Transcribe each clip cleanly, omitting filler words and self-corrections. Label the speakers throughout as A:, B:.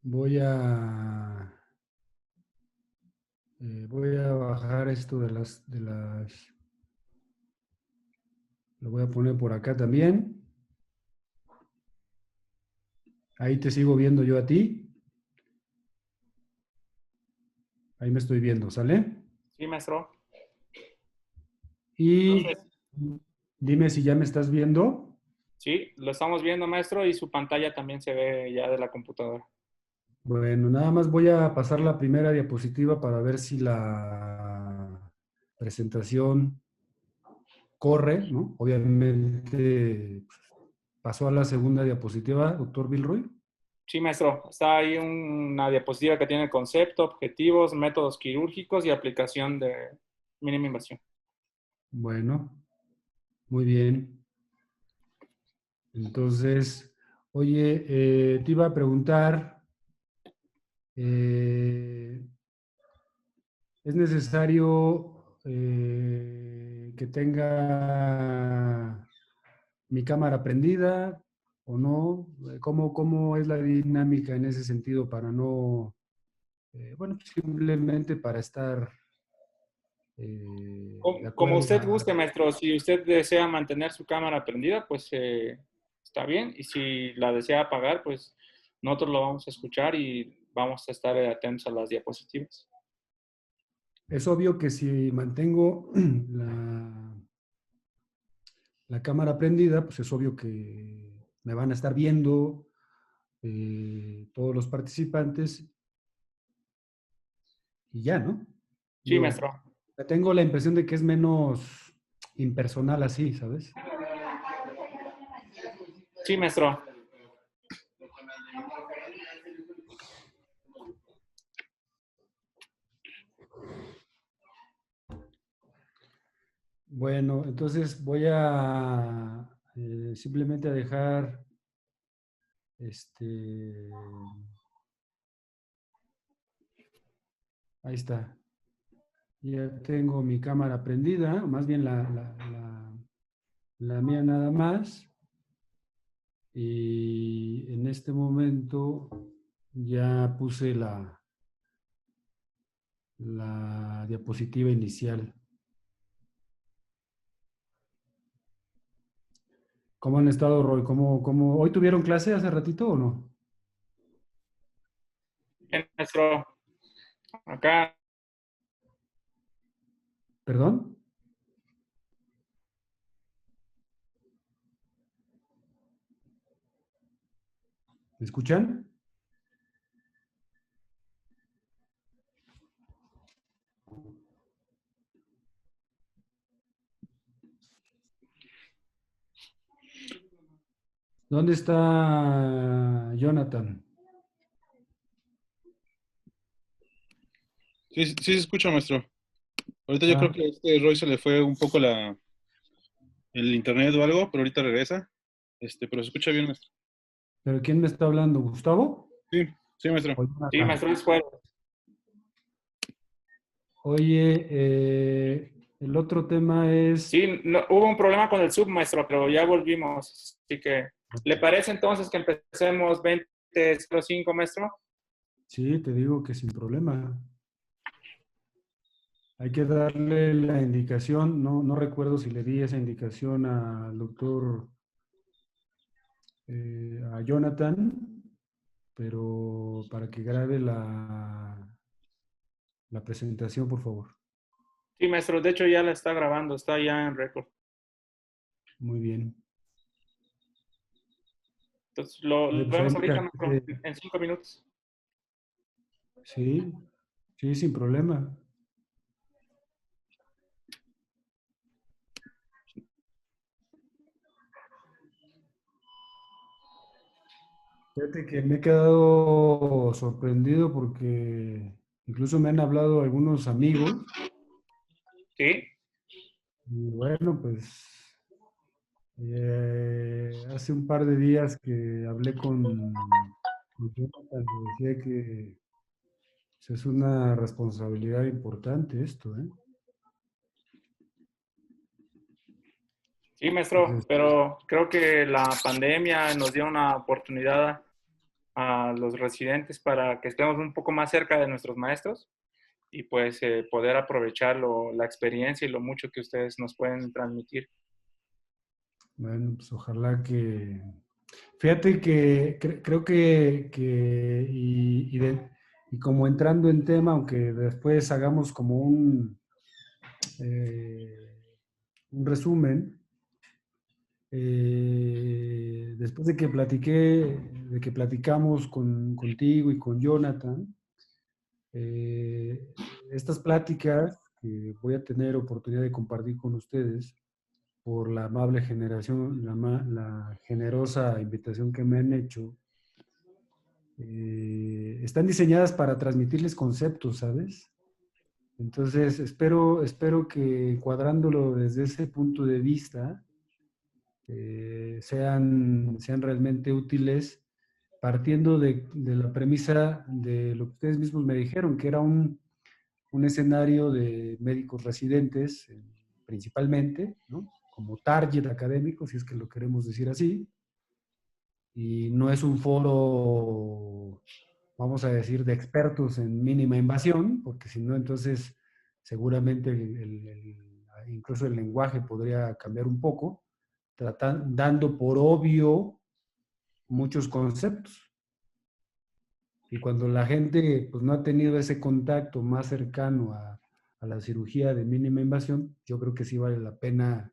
A: Voy a, voy a bajar esto lo voy a poner por acá también. Ahí te sigo viendo yo a ti. Ahí me estoy viendo, ¿sale?
B: Sí, maestro.
A: Y
B: Entonces,
A: dime si ya me estás viendo.
B: sí, lo estamos viendo, maestro, y su pantalla también se ve ya de la computadora.
A: Bueno, nada más voy a pasar la primera diapositiva para ver si la presentación corre, ¿no? Obviamente pasó a la segunda diapositiva, doctor Bilroy.
B: Sí, maestro. Está ahí una diapositiva que tiene concepto, objetivos, métodos quirúrgicos y aplicación de mínima invasión.
A: Bueno, muy bien. Entonces, oye, te iba a preguntar, eh, ¿es necesario que tenga mi cámara prendida o no? ¿Cómo es la dinámica en ese sentido para no, bueno, simplemente para estar de
B: Como
A: acuerdo
B: usted
A: a...
B: guste, maestro. Si usted desea mantener su cámara prendida, pues está bien. Y si la desea apagar, pues nosotros lo vamos a escuchar y vamos a estar atentos a las diapositivas.
A: Es obvio que si mantengo la cámara prendida, pues es obvio que me van a estar viendo todos los participantes y ya, ¿no?
B: Sí,
A: Digo,
B: maestro.
A: tengo la impresión de que es menos impersonal así, ¿sabes?
B: Sí, maestro.
A: Bueno, entonces voy a simplemente a dejar este, ahí está. Ya tengo mi cámara prendida, más bien la mía nada más. Y en este momento ya puse la diapositiva inicial. ¿Cómo han estado, Roy? ¿Hoy tuvieron clase hace ratito o no?
B: Bien, maestro. Acá.
A: ¿Perdón? ¿Me escuchan? ¿Dónde está Jonathan?
C: Sí, sí se escucha, maestro. Ahorita yo creo
A: Ah,
C: que a este Roy se le fue un poco el internet o algo, pero ahorita regresa. Pero se escucha bien, maestro.
A: ¿pero quién me está hablando? ¿Gustavo?
C: Sí, sí, maestro.
A: ¿O
B: Sí,
A: Jonathan?
B: maestro, es fuera.
A: Oye, el otro tema es...
B: Sí, hubo un problema con el sub, maestro, pero ya volvimos. Así que, ¿le parece entonces que empecemos 20:05, maestro?
A: Sí, te digo que sin problema. Hay que darle la indicación, no recuerdo si le di esa indicación al doctor, a Jonathan, pero para que grabe la presentación, por favor.
B: Sí, maestro, de hecho ya la está grabando, está ya en récord.
A: Muy bien.
B: Entonces, lo
A: Oye, pues ahí
B: vemos
A: me
B: ahorita,
A: encargué
B: maestro, en 5 minutos.
A: Sí, sí, sin problema. Fíjate que me he quedado sorprendido porque incluso me han hablado algunos amigos
B: Sí,
A: y bueno, pues hace un par de días que hablé con Jonathan, me decía que pues, es una responsabilidad importante esto, ¿eh?
B: sí, maestro,
A: Entonces,
B: pero creo que la pandemia nos dio una oportunidad a los residentes para que estemos un poco más cerca de nuestros maestros y pues poder aprovechar la experiencia y lo mucho que ustedes nos pueden transmitir.
A: Bueno, pues ojalá que... Fíjate que creo que y como entrando en tema, aunque después hagamos como un resumen, después de que platicamos contigo y con Jonathan, eh, estas pláticas que voy a tener oportunidad de compartir con ustedes, por la amable generación, la generosa invitación que me han hecho, están diseñadas para transmitirles conceptos, ¿sabes? Entonces, espero que cuadrándolo desde ese punto de vista, sean realmente útiles, partiendo de la premisa de lo que ustedes mismos me dijeron, que era un escenario de médicos residentes, principalmente, ¿no? Como target académico, si es que lo queremos decir así, y no es un foro, vamos a decir, de expertos en mínima invasión, porque si no, entonces seguramente incluso el lenguaje podría cambiar un poco, dando por obvio muchos conceptos. Y cuando la gente pues, no ha tenido ese contacto más cercano a la cirugía de mínima invasión, yo creo que sí vale la pena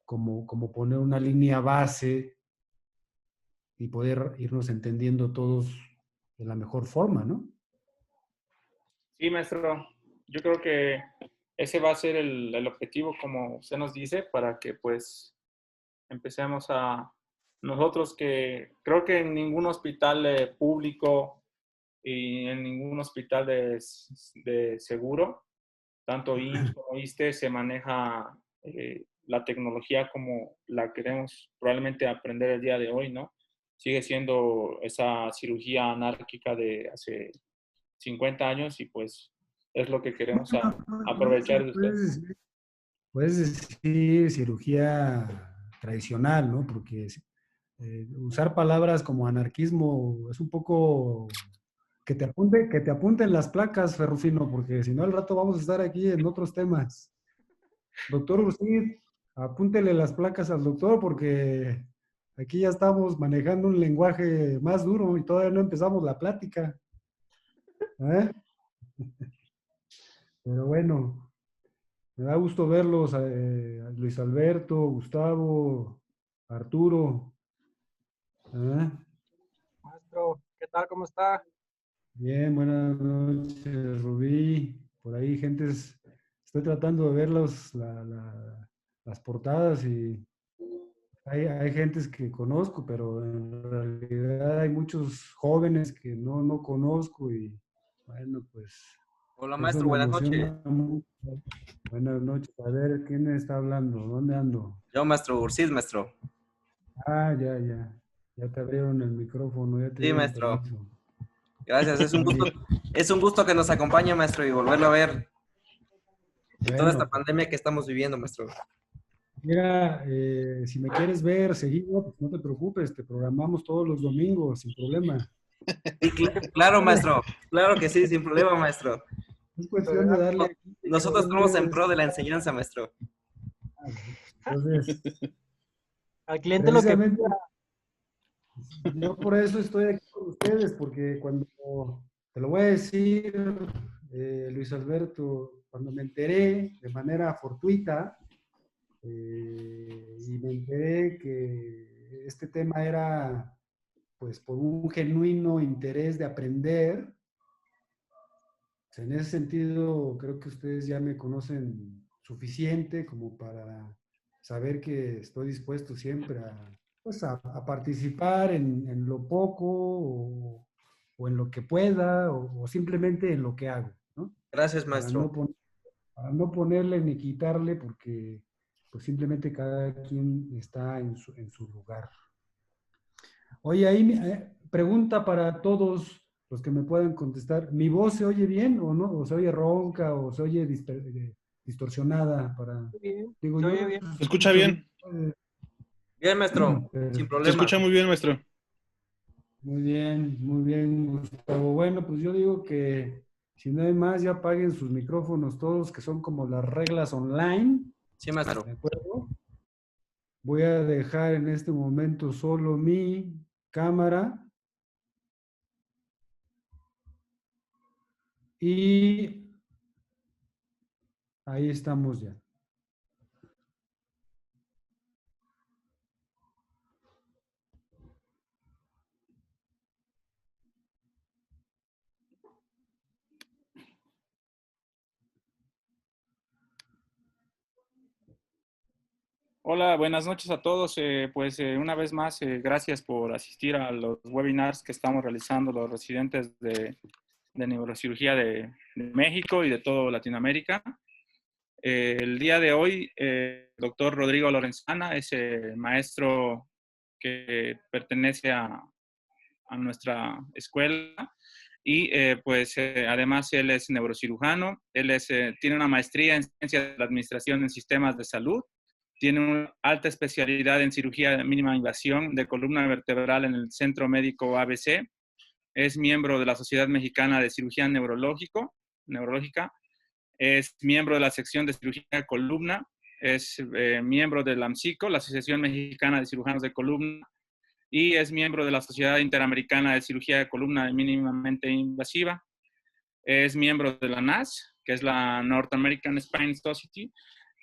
A: como poner una línea base y poder irnos entendiendo todos de la mejor forma, ¿no?
B: Sí, maestro, yo creo que ese va a ser el objetivo, como usted nos dice, para que pues empecemos a nosotros que creo que en ningún hospital público y en ningún hospital de seguro, tanto IMSS como ISSSTE, se maneja la tecnología como la queremos probablemente aprender el día de hoy, ¿no? Sigue siendo esa cirugía anárquica de hace 50 años y pues es lo que queremos aprovechar de usted.
A: Puedes decir cirugía tradicional, ¿no? Porque usar palabras como anarquismo es un poco que te apunten las placas, Ferrufino, porque si no al rato vamos a estar aquí en otros temas. Doctor Ursid, apúntele las placas al doctor porque aquí ya estamos manejando un lenguaje más duro y todavía no empezamos la plática. ¿Eh? Pero bueno, me da gusto verlos, Luis Alberto, Gustavo, Arturo. ¿Eh?
D: Maestro, ¿qué tal? ¿Cómo está?
A: Bien, buenas noches, Rubí. Por ahí, gentes, estoy tratando de ver las portadas y hay gentes que conozco, pero en realidad hay muchos jóvenes que no conozco y bueno, pues
D: Hola,
A: eso
D: maestro,
A: me
D: buenas noches.
A: emociona mucho. Buenas noches. A ver, ¿quién está hablando? ¿Dónde ando?
D: Yo, maestro Ursid, maestro.
A: Ah, ya. Ya te abrieron el micrófono, ya te
D: Sí,
A: dieron
D: maestro.
A: permiso.
D: Gracias, es un gusto que nos acompañe, maestro, y volverlo a ver en toda esta
A: Bueno, pues,
D: pandemia que estamos viviendo, maestro.
A: mira, si me quieres ver seguido, pues no te preocupes, te programamos todos los domingos, sin problema.
D: Sí, claro, maestro. Claro que sí, sin problema, maestro.
A: Es cuestión de darle.
D: Nosotros estamos en pro de la enseñanza, maestro.
A: Entonces,
E: Al cliente lo que
A: precisamente, yo por eso estoy aquí con ustedes, porque cuando, te lo voy a decir, Luis Alberto, cuando me enteré de manera fortuita, y me enteré que este tema era, pues, por un genuino interés de aprender, pues, en ese sentido, creo que ustedes ya me conocen suficiente como para saber que estoy dispuesto siempre pues a participar en lo poco o en lo que pueda o simplemente en lo que hago, ¿no?
D: Gracias,
A: Para
D: maestro.
A: para no ponerle ni quitarle porque pues simplemente cada quien está en su lugar. Oye, ahí pregunta para todos los que me puedan contestar. ¿Mi voz se oye bien o no? ¿O se oye ronca o se oye distorsionada?
E: bien,
A: Digo,
E: se
A: yo
E: oye bien.
C: Se escucha bien.
D: Bien, maestro, sin
C: Se
D: problema.
C: escucha muy bien, maestro.
A: muy bien, Gustavo. Bueno, pues yo digo que si no hay más, ya apaguen sus micrófonos todos, que son como las reglas online,
D: Sí, maestro.
A: ¿de acuerdo? Voy a dejar en este momento solo mi cámara y ahí estamos ya.
B: Hola, buenas noches a todos. Una vez más, gracias por asistir a los webinars que estamos realizando los residentes de neurocirugía de México y de toda Latinoamérica. El día de hoy, el doctor Rodrigo Lorenzana es maestro que pertenece a nuestra escuela y además él es neurocirujano, tiene una maestría en ciencia de la administración en sistemas de salud, tiene una alta especialidad en cirugía de mínima invasión de columna vertebral en el Centro Médico ABC, es miembro de la Sociedad Mexicana de Cirugía Neurológica, es miembro de la sección de cirugía de columna, es miembro de la AMCICO, la Asociación Mexicana de Cirujanos de Columna, y es miembro de la Sociedad Interamericana de Cirugía de Columna Mínimamente Invasiva. Es miembro de la NAS, que es la North American Spine Society.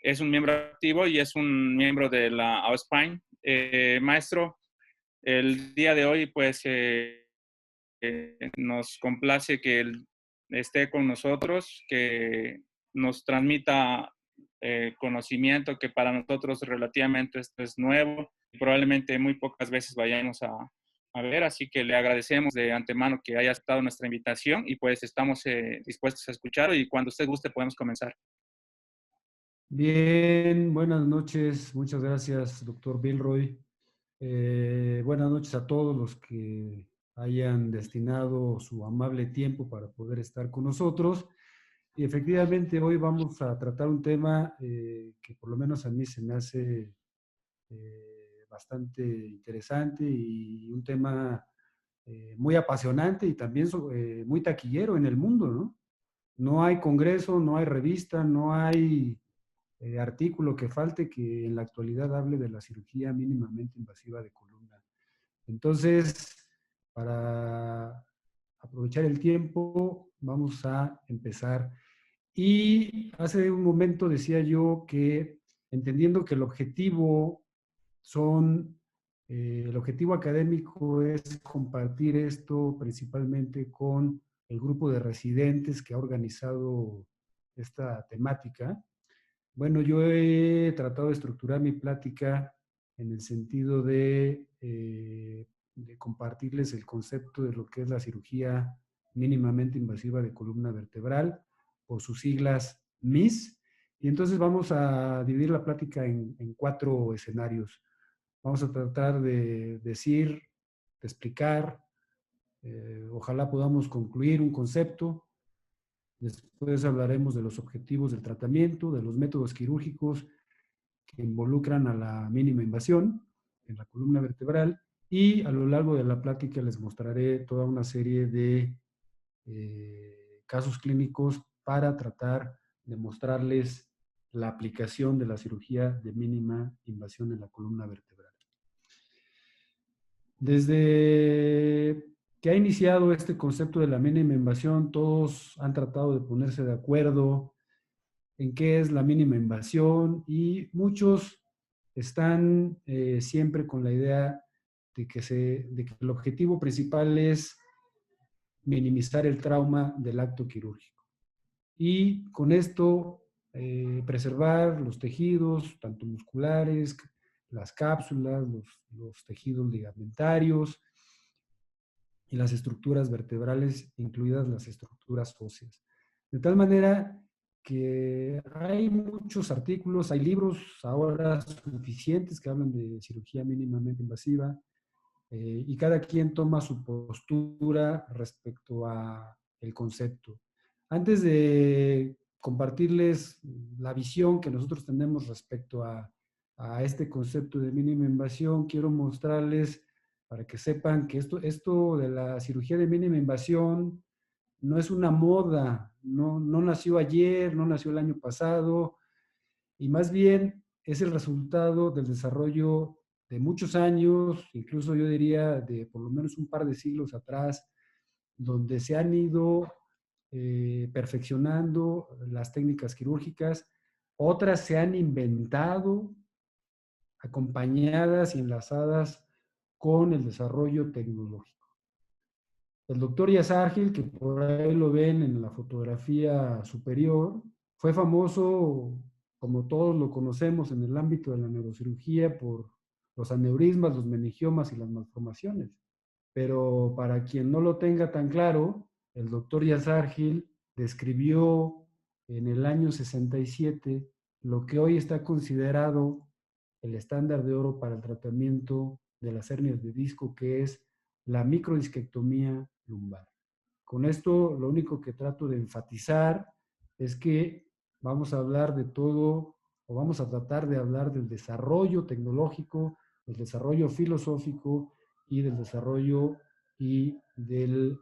B: Es un miembro activo y es un miembro de la OSPINE. Maestro, el día de hoy, nos complace que él esté con nosotros, que nos transmita conocimiento que para nosotros relativamente esto es nuevo y probablemente muy pocas veces vayamos a ver, así que le agradecemos de antemano que haya aceptado nuestra invitación y pues estamos dispuestos a escuchar y cuando usted guste podemos comenzar.
A: Bien, buenas noches. Muchas gracias, doctor Bilroy. Buenas noches a todos los que hayan destinado su amable tiempo para poder estar con nosotros. Y efectivamente hoy vamos a tratar un tema que por lo menos a mí se me hace bastante interesante y un tema muy apasionante y también muy taquillero en el mundo, ¿no? No hay congreso, no hay revista, no hay artículo que falte que en la actualidad hable de la cirugía mínimamente invasiva de columna. Entonces, para aprovechar el tiempo, vamos a empezar. Y hace un momento decía yo que entendiendo que el objetivo académico es compartir esto principalmente con el grupo de residentes que ha organizado esta temática. Bueno, yo he tratado de estructurar mi plática en el sentido de compartirles el concepto de lo que es la cirugía mínimamente invasiva de columna vertebral, por sus siglas MIS. Y entonces vamos a dividir la plática en 4 escenarios. Vamos a tratar de decir, de explicar, ojalá podamos concluir un concepto. Después hablaremos de los objetivos del tratamiento, de los métodos quirúrgicos que involucran a la mínima invasión en la columna vertebral y a lo largo de la plática les mostraré toda una serie de casos clínicos para tratar de mostrarles la aplicación de la cirugía de mínima invasión en la columna vertebral. Desde que ha iniciado este concepto de la mínima invasión, todos han tratado de ponerse de acuerdo en qué es la mínima invasión y muchos están siempre con la idea de que el objetivo principal es minimizar el trauma del acto quirúrgico. Y con esto preservar los tejidos, tanto musculares, las cápsulas, los tejidos ligamentarios y las estructuras vertebrales, incluidas las estructuras óseas. De tal manera que hay muchos artículos, hay libros ahora suficientes que hablan de cirugía mínimamente invasiva y cada quien toma su postura respecto a el concepto. Antes de compartirles la visión que nosotros tenemos respecto a este concepto de mínima invasión, quiero mostrarles para que sepan que esto de la cirugía de mínima invasión no es una moda, no nació ayer, no nació el año pasado, y más bien es el resultado del desarrollo de muchos años, incluso yo diría de por lo menos un par de siglos atrás, donde se han ido perfeccionando las técnicas quirúrgicas, otras se han inventado acompañadas y enlazadas con el desarrollo tecnológico. El doctor Yazargil, que por ahí lo ven en la fotografía superior, fue famoso, como todos lo conocemos, en el ámbito de la neurocirugía por los aneurismas, los meningiomas y las malformaciones. Pero para quien no lo tenga tan claro, el doctor Yazargil describió en el año 67 lo que hoy está considerado el estándar de oro para el tratamiento de las hernias de disco, que es la microdisquectomía lumbar. Con esto, lo único que trato de enfatizar es que vamos a hablar de todo, o vamos a tratar de hablar del desarrollo tecnológico, del desarrollo filosófico y del desarrollo y del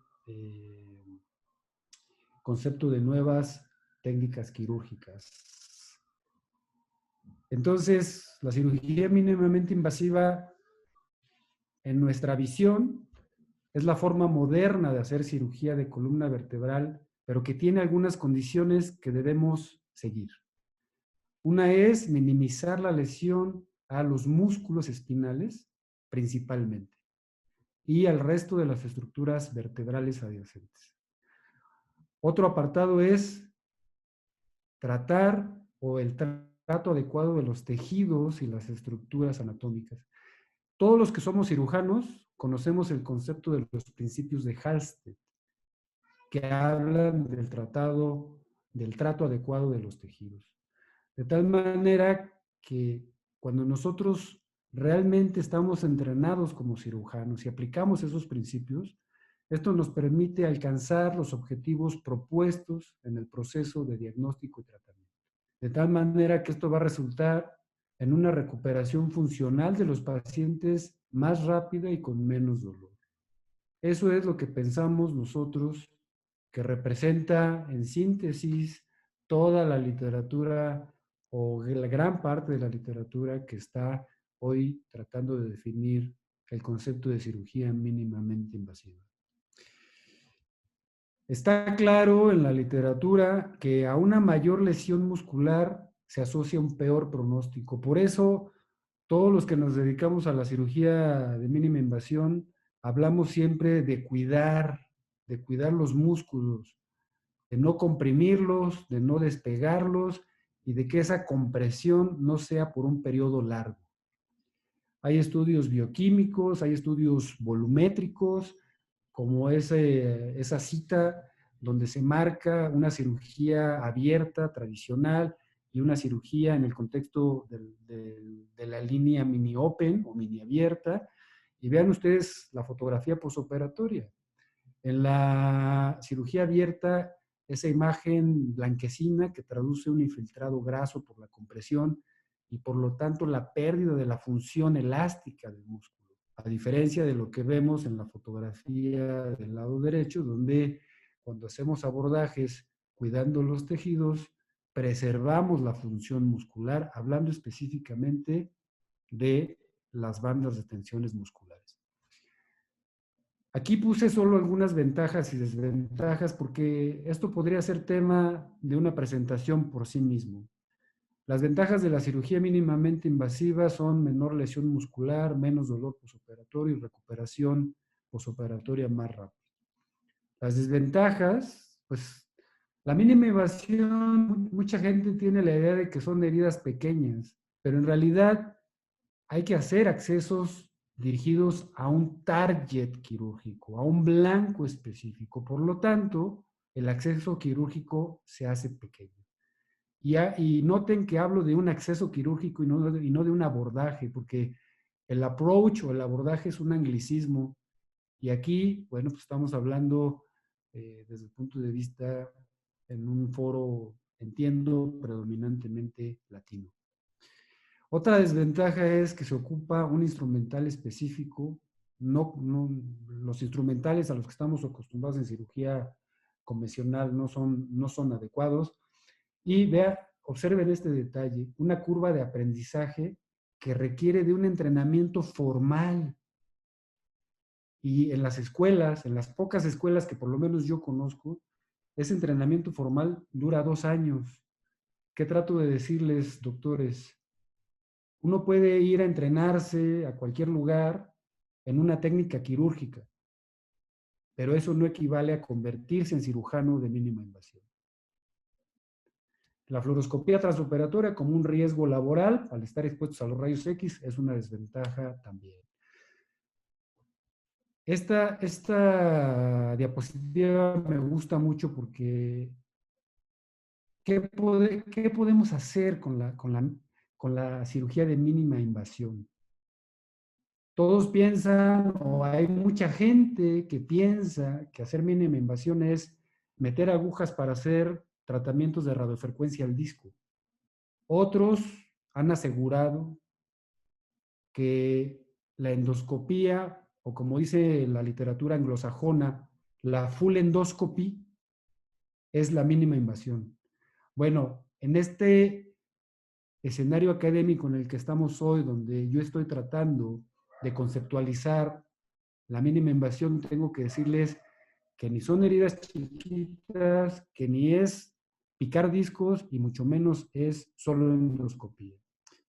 A: concepto de nuevas técnicas quirúrgicas. Entonces, la cirugía mínimamente invasiva, en nuestra visión, es la forma moderna de hacer cirugía de columna vertebral, pero que tiene algunas condiciones que debemos seguir. Una es minimizar la lesión a los músculos espinales, principalmente, y al resto de las estructuras vertebrales adyacentes. Otro apartado es tratar el trato adecuado de los tejidos y las estructuras anatómicas. Todos los que somos cirujanos conocemos el concepto de los principios de Halsted, que hablan del trato adecuado de los tejidos. De tal manera que cuando nosotros realmente estamos entrenados como cirujanos y aplicamos esos principios, esto nos permite alcanzar los objetivos propuestos en el proceso de diagnóstico y tratamiento. De tal manera que esto va a resultar en una recuperación funcional de los pacientes más rápida y con menos dolor. Eso es lo que pensamos nosotros que representa en síntesis toda la literatura o la gran parte de la literatura que está hoy tratando de definir el concepto de cirugía mínimamente invasiva. Está claro en la literatura que a una mayor lesión muscular se asocia un peor pronóstico. Por eso, todos los que nos dedicamos a la cirugía de mínima invasión, hablamos siempre de cuidar los músculos, de no comprimirlos, de no despegarlos y de que esa compresión no sea por un periodo largo. Hay estudios bioquímicos, hay estudios volumétricos, como esa cita donde se marca una cirugía abierta, tradicional, y una cirugía en el contexto de la línea mini open o mini abierta. Y vean ustedes la fotografía posoperatoria. En la cirugía abierta, esa imagen blanquecina que traduce un infiltrado graso por la compresión y por lo tanto la pérdida de la función elástica del músculo. A diferencia de lo que vemos en la fotografía del lado derecho, donde cuando hacemos abordajes cuidando los tejidos, preservamos la función muscular, hablando específicamente de las bandas de tensiones musculares. Aquí puse solo algunas ventajas y desventajas porque esto podría ser tema de una presentación por sí mismo. Las ventajas de la cirugía mínimamente invasiva son menor lesión muscular, menos dolor posoperatorio y recuperación posoperatoria más rápida. Las desventajas, pues la mínima invasión, mucha gente tiene la idea de que son heridas pequeñas, pero en realidad hay que hacer accesos dirigidos a un target quirúrgico, a un blanco específico. Por lo tanto, el acceso quirúrgico se hace pequeño. Y noten que hablo de un acceso quirúrgico y no de un abordaje, porque el approach o el abordaje es un anglicismo. Y aquí, bueno, pues estamos hablando desde el punto de vista en un foro, entiendo, predominantemente latino. Otra desventaja es que se ocupa un instrumental específico los instrumentales a los que estamos acostumbrados en cirugía convencional no son adecuados. Y observen este detalle, una curva de aprendizaje que requiere de un entrenamiento formal. Y en las escuelas, en las pocas escuelas que por lo menos yo conozco, ese entrenamiento formal dura 2 años. ¿Qué trato de decirles, doctores? Uno puede ir a entrenarse a cualquier lugar en una técnica quirúrgica, pero eso no equivale a convertirse en cirujano de mínima invasión. La fluoroscopía transoperatoria como un riesgo laboral, al estar expuestos a los rayos X, es una desventaja también. Esta diapositiva me gusta mucho porque ¿qué podemos hacer con la cirugía de mínima invasión? Todos piensan, o hay mucha gente que piensa que hacer mínima invasión es meter agujas para hacer tratamientos de radiofrecuencia al disco. Otros han asegurado que la endoscopía, o como dice la literatura anglosajona, la full endoscopy, es la mínima invasión. Bueno, en este escenario académico en el que estamos hoy, donde yo estoy tratando de conceptualizar la mínima invasión, tengo que decirles que ni son heridas chiquitas, que ni es picar discos y mucho menos es solo endoscopía.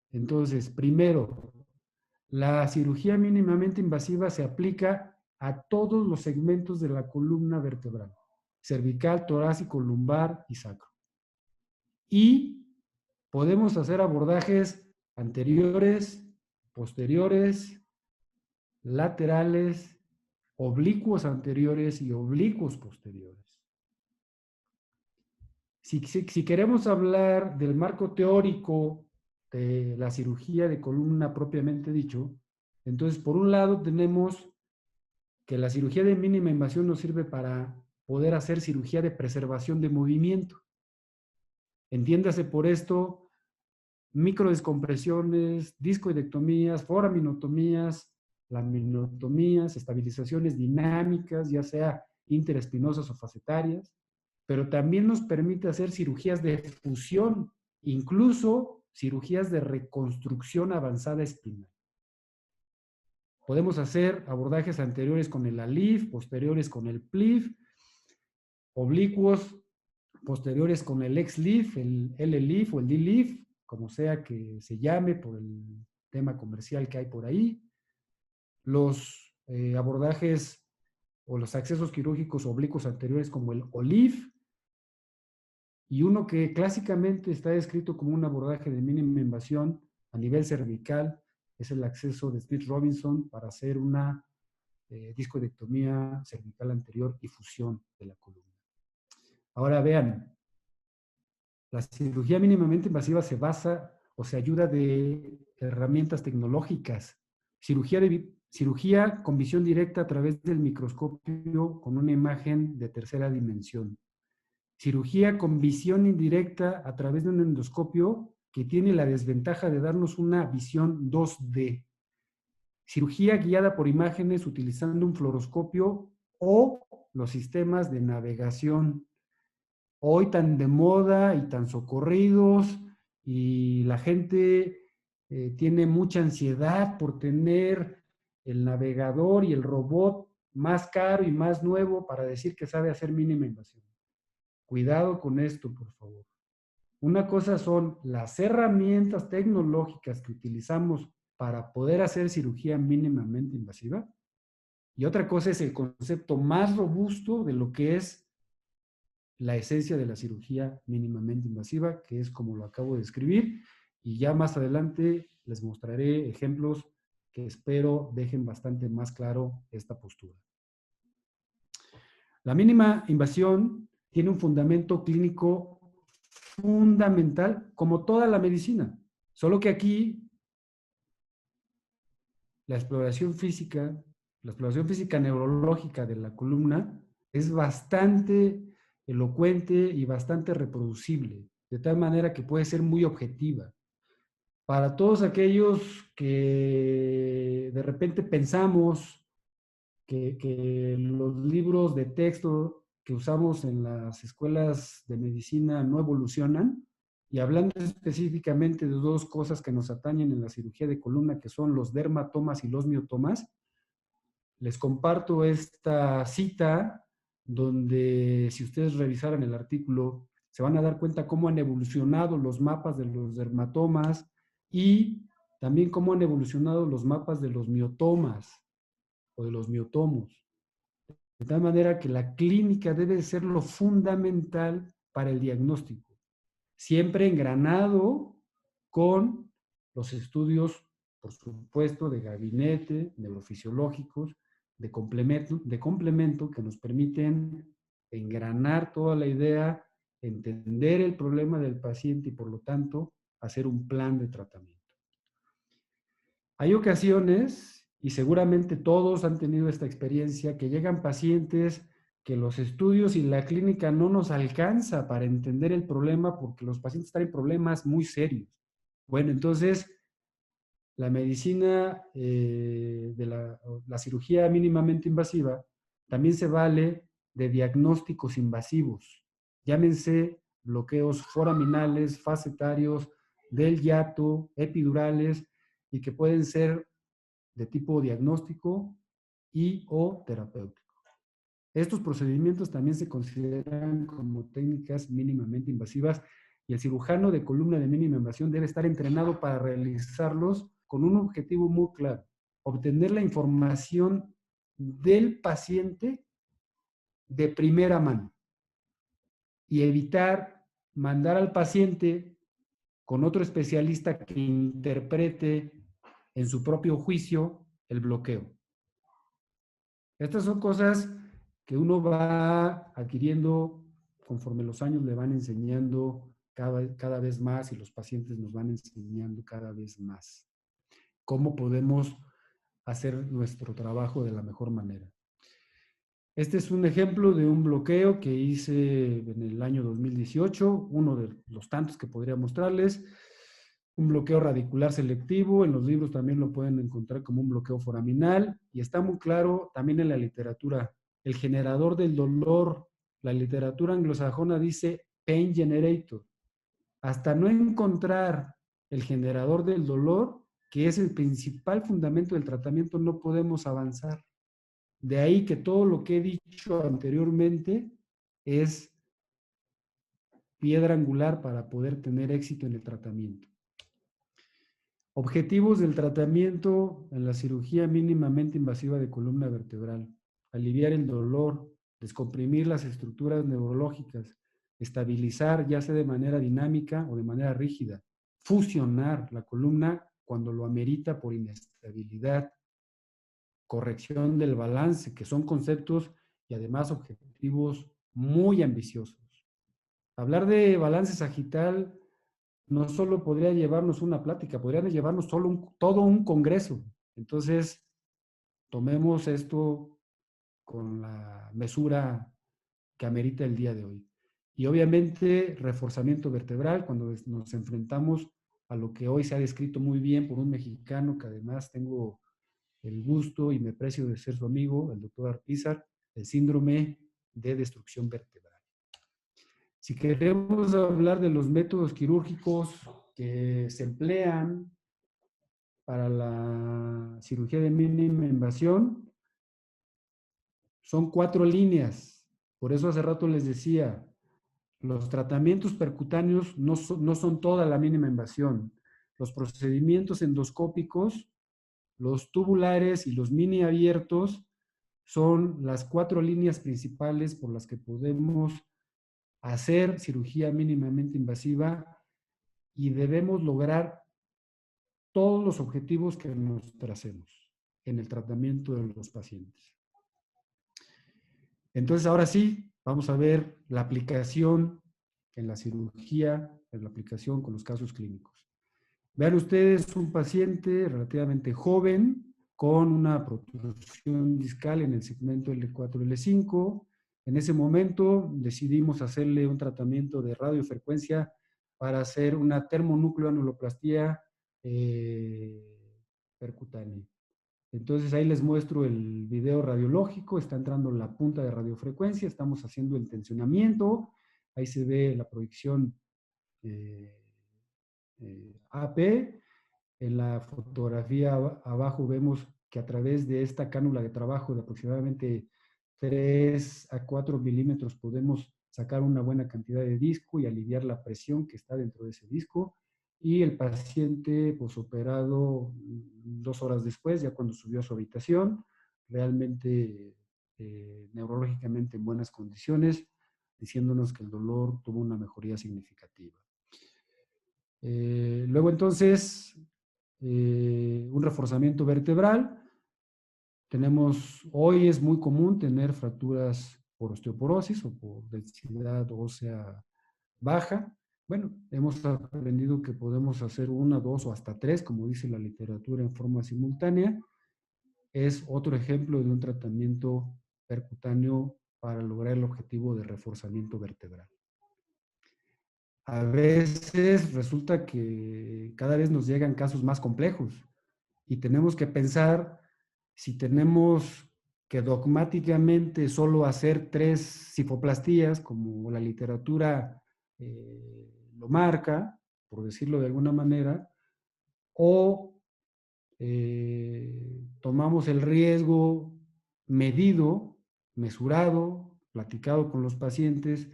A: Entonces, primero, la cirugía mínimamente invasiva se aplica a todos los segmentos de la columna vertebral, cervical, torácico, lumbar y sacro. Y podemos hacer abordajes anteriores, posteriores, laterales, oblicuos anteriores y oblicuos posteriores. Si queremos hablar del marco teórico de la cirugía de columna propiamente dicho, entonces por un lado tenemos que la cirugía de mínima invasión nos sirve para poder hacer cirugía de preservación de movimiento. Entiéndase por esto microdescompresiones, discoidectomías, foraminotomías, laminotomías, estabilizaciones dinámicas, ya sea interespinosas o facetarias, pero también nos permite hacer cirugías de fusión, incluso cirugías de reconstrucción avanzada espinal. Podemos hacer abordajes anteriores con el ALIF, posteriores con el PLIF, oblicuos posteriores con el XLIF, el LLIF o el DLIF, como sea que se llame por el tema comercial que hay por ahí. Los abordajes o los accesos quirúrgicos oblicuos anteriores como el OLIF, y uno que clásicamente está descrito como un abordaje de mínima invasión a nivel cervical es el acceso de Smith-Robinson para hacer una discoidectomía cervical anterior y fusión de la columna. Ahora vean, la cirugía mínimamente invasiva se basa o se ayuda de herramientas tecnológicas. Cirugía con visión directa a través del microscopio con una imagen de tercera dimensión. Cirugía con visión indirecta a través de un endoscopio que tiene la desventaja de darnos una visión 2D. Cirugía guiada por imágenes utilizando un fluoroscopio o los sistemas de navegación hoy tan de moda y tan socorridos, y la gente tiene mucha ansiedad por tener el navegador y el robot más caro y más nuevo para decir que sabe hacer mínima invasión. Cuidado con esto, por favor. Una cosa son las herramientas tecnológicas que utilizamos para poder hacer cirugía mínimamente invasiva, y otra cosa es el concepto más robusto de lo que es la esencia de la cirugía mínimamente invasiva, que es como lo acabo de describir, y ya más adelante les mostraré ejemplos que espero dejen bastante más claro esta postura. La mínima invasión tiene un fundamento clínico fundamental, como toda la medicina, solo que aquí la exploración física neurológica de la columna es bastante elocuente y bastante reproducible, de tal manera que puede ser muy objetiva. Para todos aquellos que de repente pensamos que los libros de texto que usamos en las escuelas de medicina no evolucionan. Y hablando específicamente de dos cosas que nos atañen en la cirugía de columna, que son los dermatomas y los miotomas, les comparto esta cita donde, si ustedes revisaran el artículo, se van a dar cuenta cómo han evolucionado los mapas de los dermatomas y también cómo han evolucionado los mapas de los miotomas o de los miotomos. De tal manera que la clínica debe ser lo fundamental para el diagnóstico, siempre engranado con los estudios, por supuesto, de gabinete, neurofisiológicos, de complemento que nos permiten engranar toda la idea, entender el problema del paciente y, por lo tanto, hacer un plan de tratamiento. Hay ocasiones, y seguramente todos han tenido esta experiencia, que llegan pacientes que los estudios y la clínica no nos alcanza para entender el problema porque los pacientes están en problemas muy serios. Bueno, entonces, la medicina la cirugía mínimamente invasiva también se vale de diagnósticos invasivos. Llámense bloqueos foraminales, facetarios, del hiato, epidurales, y que pueden ser de tipo diagnóstico y o terapéutico. Estos procedimientos también se consideran como técnicas mínimamente invasivas y el cirujano de columna de mínima invasión debe estar entrenado para realizarlos con un objetivo muy claro: obtener la información del paciente de primera mano y evitar mandar al paciente con otro especialista que interprete en su propio juicio el bloqueo. Estas son cosas que uno va adquiriendo conforme los años le van enseñando cada vez más y los pacientes nos van enseñando cada vez más cómo podemos hacer nuestro trabajo de la mejor manera. Este es un ejemplo de un bloqueo que hice en el año 2018, uno de los tantos que podría mostrarles. Un bloqueo radicular selectivo, en los libros también lo pueden encontrar como un bloqueo foraminal, y está muy claro también en la literatura. El generador del dolor, la literatura anglosajona dice pain generator. Hasta no encontrar el generador del dolor, que es el principal fundamento del tratamiento, no podemos avanzar. De ahí que todo lo que he dicho anteriormente es piedra angular para poder tener éxito en el tratamiento. Objetivos del tratamiento en la cirugía mínimamente invasiva de columna vertebral: aliviar el dolor, descomprimir las estructuras neurológicas, estabilizar, ya sea de manera dinámica o de manera rígida, fusionar la columna cuando lo amerita por inestabilidad, corrección del balance, que son conceptos y además objetivos muy ambiciosos. Hablar de balance sagital no solo podría llevarnos una plática, podrían llevarnos todo un congreso. Entonces, tomemos esto con la mesura que amerita el día de hoy. Y obviamente, reforzamiento vertebral, cuando nos enfrentamos a lo que hoy se ha descrito muy bien por un mexicano, que además tengo el gusto y me precio de ser su amigo, el doctor Arpizar, el síndrome de destrucción vertebral. Si queremos hablar de los métodos quirúrgicos que se emplean para la cirugía de mínima invasión, son 4 líneas. Por eso hace rato les decía, los tratamientos percutáneos no son toda la mínima invasión. Los procedimientos endoscópicos, los tubulares y los mini abiertos son las 4 líneas principales por las que podemos hacer cirugía mínimamente invasiva y debemos lograr todos los objetivos que nos tracemos en el tratamiento de los pacientes. Entonces, ahora sí, vamos a ver la aplicación en la cirugía, en la aplicación con los casos clínicos. Vean ustedes un paciente relativamente joven con una protrusión discal en el segmento L4, L5. En ese momento decidimos hacerle un tratamiento de radiofrecuencia para hacer una termonucleoanuloplastía percutánea. Entonces ahí les muestro el video radiológico, está entrando la punta de radiofrecuencia, estamos haciendo el tensionamiento, ahí se ve la proyección AP. En la fotografía abajo vemos que a través de esta cánula de trabajo de aproximadamente 3 a 4 milímetros podemos sacar una buena cantidad de disco y aliviar la presión que está dentro de ese disco. Y el paciente posoperado 2 horas después, ya cuando subió a su habitación, realmente neurológicamente en buenas condiciones, diciéndonos que el dolor tuvo una mejoría significativa. Luego entonces, un reforzamiento vertebral. Hoy es muy común tener fracturas por osteoporosis o por densidad ósea baja. Bueno, hemos aprendido que podemos hacer 1, 2 o hasta 3, como dice la literatura, en forma simultánea. Es otro ejemplo de un tratamiento percutáneo para lograr el objetivo de reforzamiento vertebral. A veces resulta que cada vez nos llegan casos más complejos y tenemos que pensar si tenemos que dogmáticamente solo hacer 3 cifoplastías, como la literatura lo marca, por decirlo de alguna manera, o tomamos el riesgo medido, mesurado, platicado con los pacientes,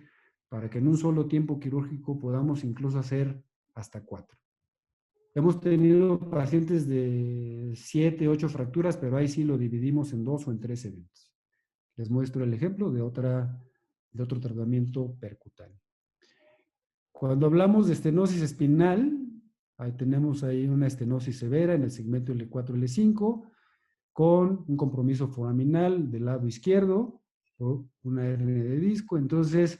A: para que en un solo tiempo quirúrgico podamos incluso hacer hasta 4. Hemos tenido pacientes de 7, 8 fracturas, pero ahí sí lo dividimos en 2 o en 3 eventos. Les muestro el ejemplo de otro tratamiento percutáneo. Cuando hablamos de estenosis espinal, tenemos ahí una estenosis severa en el segmento L4, L5, con un compromiso foraminal del lado izquierdo, o una hernia de disco. Entonces,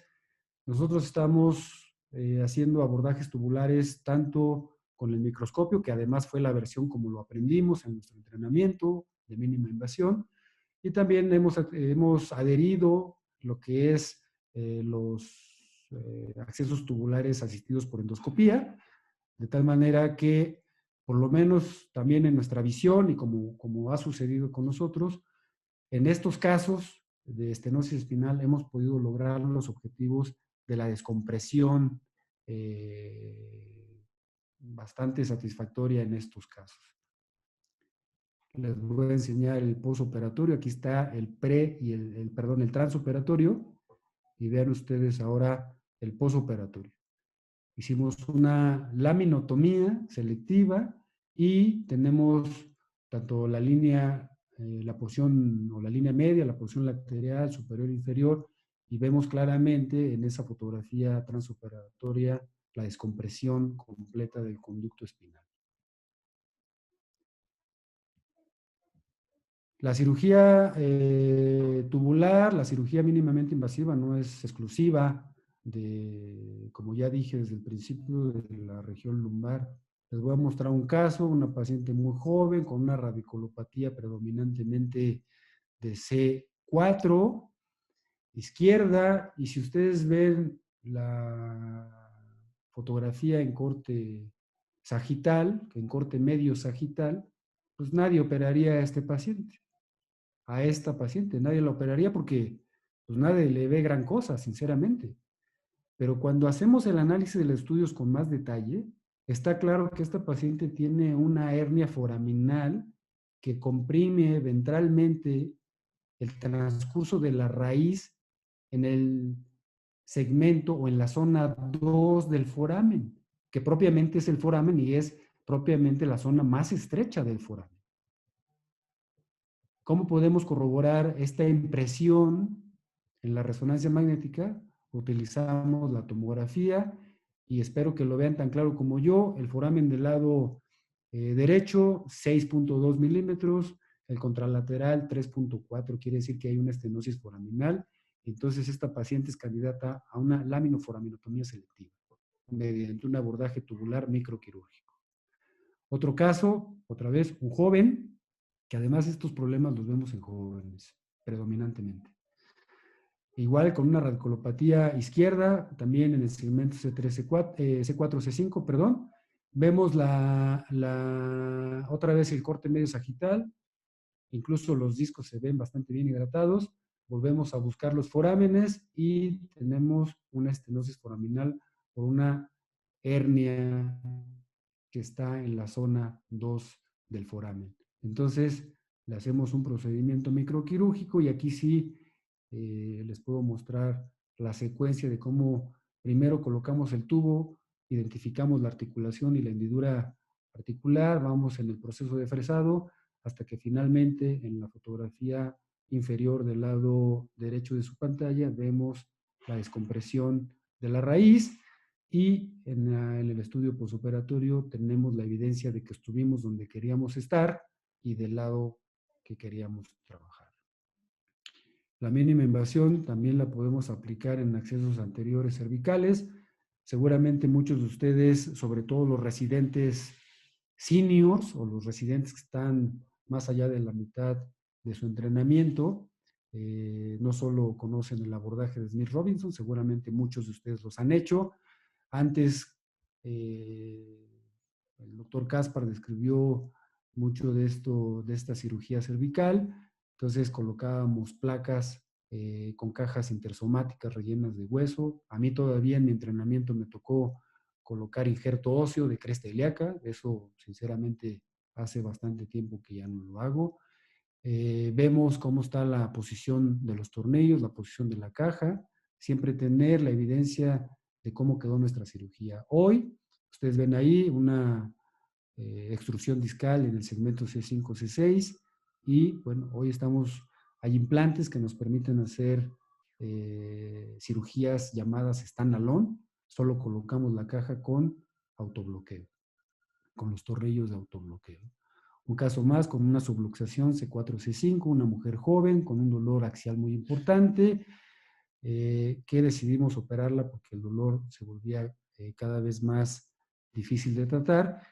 A: nosotros estamos haciendo abordajes tubulares tanto con el microscopio, que además fue la versión como lo aprendimos en nuestro entrenamiento de mínima invasión, y también hemos adherido lo que es los accesos tubulares asistidos por endoscopía, de tal manera que por lo menos también en nuestra visión y como ha sucedido con nosotros, en estos casos de estenosis espinal hemos podido lograr los objetivos de la descompresión bastante satisfactoria en estos casos. Les voy a enseñar el postoperatorio. Aquí está el pre y el transoperatorio. Y vean ustedes ahora el postoperatorio. Hicimos una laminotomía selectiva y tenemos tanto la línea, la porción o la línea media, la porción lateral, superior e inferior, y vemos claramente en esa fotografía transoperatoria la descompresión completa del conducto espinal. La cirugía tubular, la cirugía mínimamente invasiva no es exclusiva como ya dije desde el principio, de la región lumbar. Les voy a mostrar un caso, una paciente muy joven con una radiculopatía predominantemente de C4, izquierda, y si ustedes ven la fotografía en corte sagital, en corte medio sagital, pues nadie operaría a este paciente. A esta paciente nadie la operaría porque pues nadie le ve gran cosa, sinceramente. Pero cuando hacemos el análisis de los estudios con más detalle, está claro que esta paciente tiene una hernia foraminal que comprime ventralmente el transcurso de la raíz en el segmento o en la zona 2 del foramen, que propiamente es el foramen y es propiamente la zona más estrecha del foramen. ¿Cómo podemos corroborar esta impresión en la resonancia magnética? Utilizamos la tomografía y espero que lo vean tan claro como yo. El foramen del lado derecho, 6.2 milímetros, el contralateral 3.4, quiere decir que hay una estenosis foraminal. Entonces esta paciente es candidata a una laminoforaminotomía selectiva mediante un abordaje tubular microquirúrgico. Otro caso, otra vez, un joven, que además estos problemas los vemos en jóvenes predominantemente. Igual con una radiculopatía izquierda, también en el segmento C3, C4, C5, perdón. Vemos otra vez el corte medio sagital, incluso los discos se ven bastante bien hidratados. Volvemos a buscar los forámenes y tenemos una estenosis foraminal por una hernia que está en la zona 2 del foramen. Entonces, le hacemos un procedimiento microquirúrgico y aquí sí les puedo mostrar la secuencia de cómo primero colocamos el tubo, identificamos la articulación y la hendidura articular, vamos en el proceso de fresado hasta que finalmente en la fotografía inferior del lado derecho de su pantalla vemos la descompresión de la raíz y en el estudio postoperatorio tenemos la evidencia de que estuvimos donde queríamos estar y del lado que queríamos trabajar. La mínima invasión también la podemos aplicar en accesos anteriores cervicales. Seguramente muchos de ustedes, sobre todo los residentes seniors o los residentes que están más allá de la mitad de su entrenamiento, no solo conocen el abordaje de Smith Robinson, seguramente muchos de ustedes los han hecho. Antes, el doctor Caspar describió mucho de esto, de esta cirugía cervical. Entonces colocábamos placas con cajas intersomáticas rellenas de hueso. A mí todavía en mi entrenamiento me tocó colocar injerto óseo de cresta ilíaca. Eso, sinceramente, hace bastante tiempo que ya no lo hago. Vemos cómo está la posición de los tornillos, la posición de la caja. Siempre tener la evidencia de cómo quedó nuestra cirugía. Hoy, ustedes ven ahí una extrusión discal en el segmento C5, C6 y bueno, hoy hay implantes que nos permiten hacer cirugías llamadas standalone, solo colocamos la caja con autobloqueo, con los tornillos de autobloqueo. Un caso más con una subluxación C4, C5, una mujer joven con un dolor axial muy importante, que decidimos operarla porque el dolor se volvía cada vez más difícil de tratar.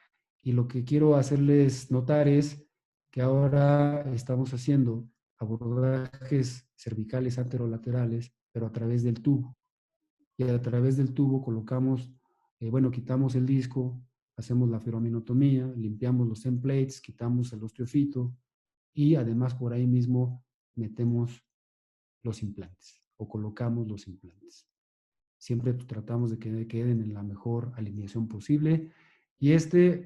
A: Y lo que quiero hacerles notar es que ahora estamos haciendo abordajes cervicales anterolaterales, pero a través del tubo. Y a través del tubo colocamos, quitamos el disco, hacemos la feromenotomía, limpiamos los templates, quitamos el osteofito y además por ahí mismo metemos los implantes o colocamos los implantes. Siempre tratamos de que queden en la mejor alineación posible. Y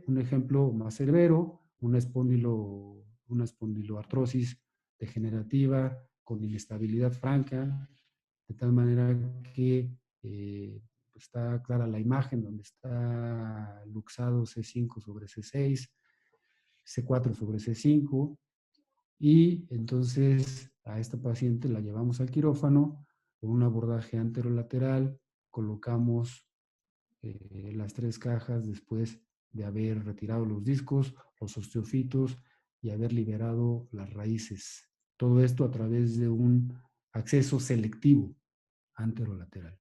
A: un ejemplo más severo, una espondiloartrosis degenerativa con inestabilidad franca, de tal manera que está clara la imagen donde está luxado C5 sobre C6, C4 sobre C5, y entonces a esta paciente la llevamos al quirófano con un abordaje anterolateral, colocamos las 3 cajas después de haber retirado los discos, los osteofitos y haber liberado las raíces. Todo esto a través de un acceso selectivo anterolateral.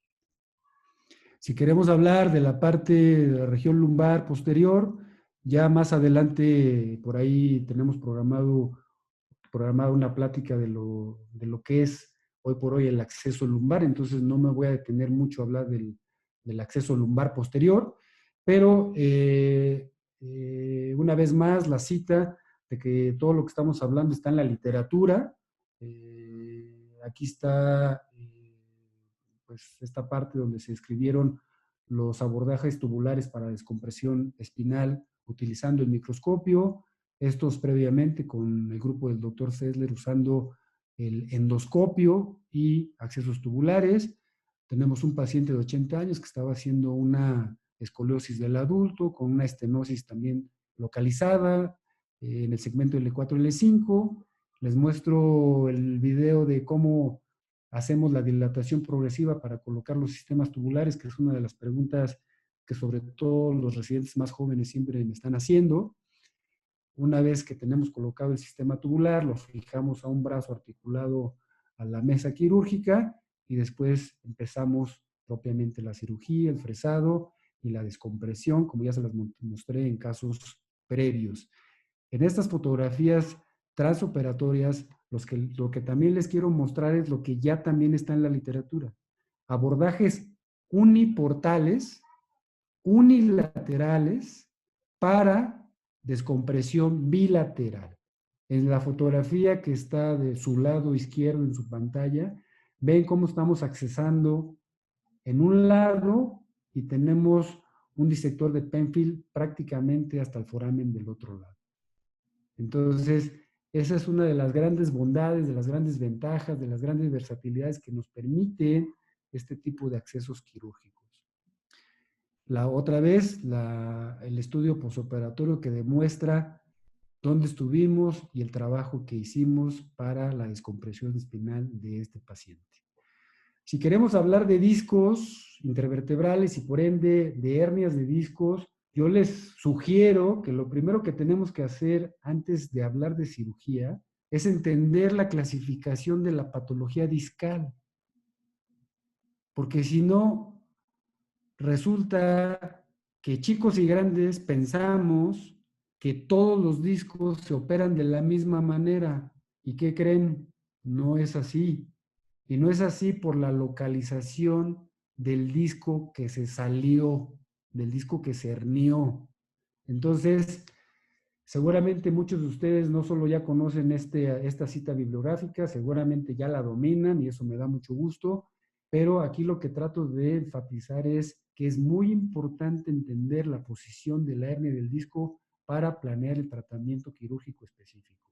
A: Si queremos hablar de la parte de la región lumbar posterior, ya más adelante por ahí tenemos programada una plática de lo que es hoy por hoy el acceso lumbar, entonces no me voy a detener mucho a hablar del acceso lumbar posterior, pero una vez más la cita de que todo lo que estamos hablando está en la literatura. Aquí está pues esta parte donde se escribieron los abordajes tubulares para descompresión espinal utilizando el microscopio, estos previamente con el grupo del doctor Sessler usando el endoscopio y accesos tubulares. Tenemos un paciente de 80 años que estaba haciendo una escoliosis del adulto con una estenosis también localizada en el segmento L4, L5. Les muestro el video de cómo hacemos la dilatación progresiva para colocar los sistemas tubulares, que es una de las preguntas que sobre todo los residentes más jóvenes siempre me están haciendo. Una vez que tenemos colocado el sistema tubular, lo fijamos a un brazo articulado a la mesa quirúrgica y después empezamos propiamente la cirugía, el fresado y la descompresión, como ya se las mostré en casos previos. En estas fotografías transoperatorias, lo que también les quiero mostrar es lo que ya también está en la literatura. Abordajes uniportales, unilaterales, para descompresión bilateral. En la fotografía que está de su lado izquierdo en su pantalla, ven cómo estamos accesando en un lado y tenemos un disector de Penfield prácticamente hasta el foramen del otro lado. Entonces, esa es una de las grandes bondades, de las grandes ventajas, de las grandes versatilidades que nos permiten este tipo de accesos quirúrgicos. Otra vez, el estudio posoperatorio que demuestra dónde estuvimos y el trabajo que hicimos para la descompresión espinal de este paciente. Si queremos hablar de discos intervertebrales y por ende de hernias de discos, yo les sugiero que lo primero que tenemos que hacer antes de hablar de cirugía es entender la clasificación de la patología discal. Porque si no, resulta que chicos y grandes pensamos que todos los discos se operan de la misma manera. ¿Y qué creen? No es así. Y no es así por la localización del disco que se salió, del disco que se hernió. Entonces, seguramente muchos de ustedes no solo ya conocen esta cita bibliográfica, seguramente ya la dominan y eso me da mucho gusto, pero aquí lo que trato de enfatizar es que es muy importante entender la posición de la hernia del disco para planear el tratamiento quirúrgico específico.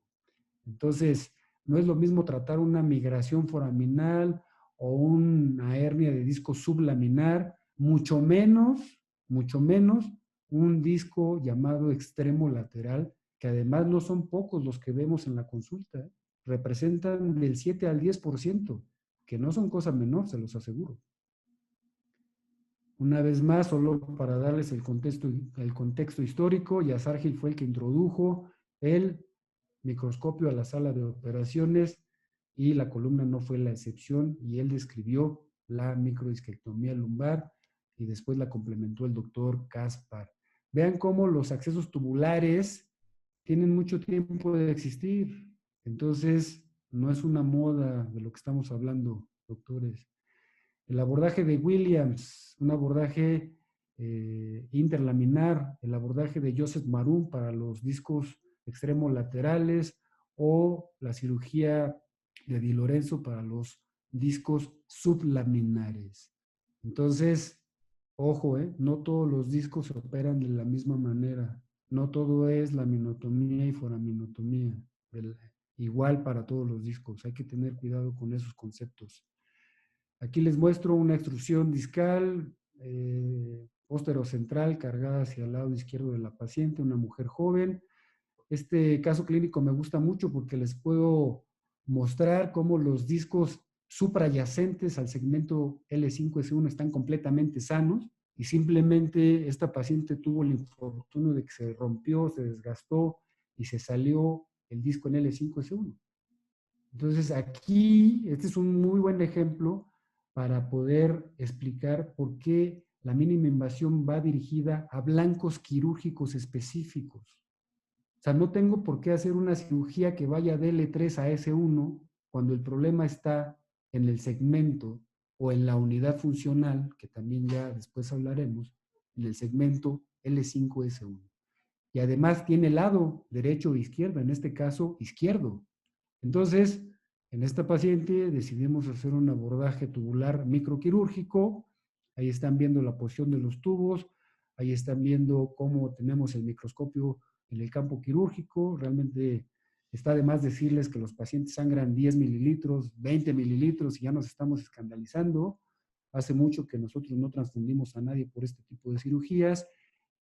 A: Entonces, no es lo mismo tratar una migración foraminal o una hernia de disco sublaminar, mucho menos un disco llamado extremo lateral, que además no son pocos los que vemos en la consulta, ¿eh? Representan del 7 al 10%, que no son cosa menor, se los aseguro. Una vez más, solo para darles el contexto histórico, Yazar Gil fue el que introdujo el microscopio a la sala de operaciones y la columna no fue la excepción y él describió la microdisquectomía lumbar y después la complementó el doctor Caspar. Vean cómo los accesos tubulares tienen mucho tiempo de existir. Entonces, no es una moda de lo que estamos hablando, doctores. El abordaje de Williams, un abordaje interlaminar, el abordaje de Joseph Maroon para los discos extremos laterales o la cirugía de Di Lorenzo para los discos sublaminares. Entonces, ojo, no todos los discos se operan de la misma manera. No todo es laminotomía y foraminotomía. Igual para todos los discos. Hay que tener cuidado con esos conceptos. Aquí les muestro una extrusión discal posterocentral cargada hacia el lado izquierdo de la paciente, una mujer joven. Este caso clínico me gusta mucho porque les puedo mostrar cómo los discos suprayacentes al segmento L5-S1 están completamente sanos y simplemente esta paciente tuvo el infortunio de que se rompió, se desgastó y se salió el disco en L5-S1. Entonces aquí, este es un muy buen ejemplo para poder explicar por qué la mínima invasión va dirigida a blancos quirúrgicos específicos. O sea, no tengo por qué hacer una cirugía que vaya de L3 a S1 cuando el problema está en el segmento o en la unidad funcional, que también ya después hablaremos, en el segmento L5-S1. Y además tiene lado derecho e izquierdo, en este caso izquierdo. Entonces, en esta paciente decidimos hacer un abordaje tubular microquirúrgico. Ahí están viendo la posición de los tubos, ahí están viendo cómo tenemos el microscopio en el campo quirúrgico. Realmente está de más decirles que los pacientes sangran 10 mililitros, 20 mililitros y ya nos estamos escandalizando. Hace mucho que nosotros no transfundimos a nadie por este tipo de cirugías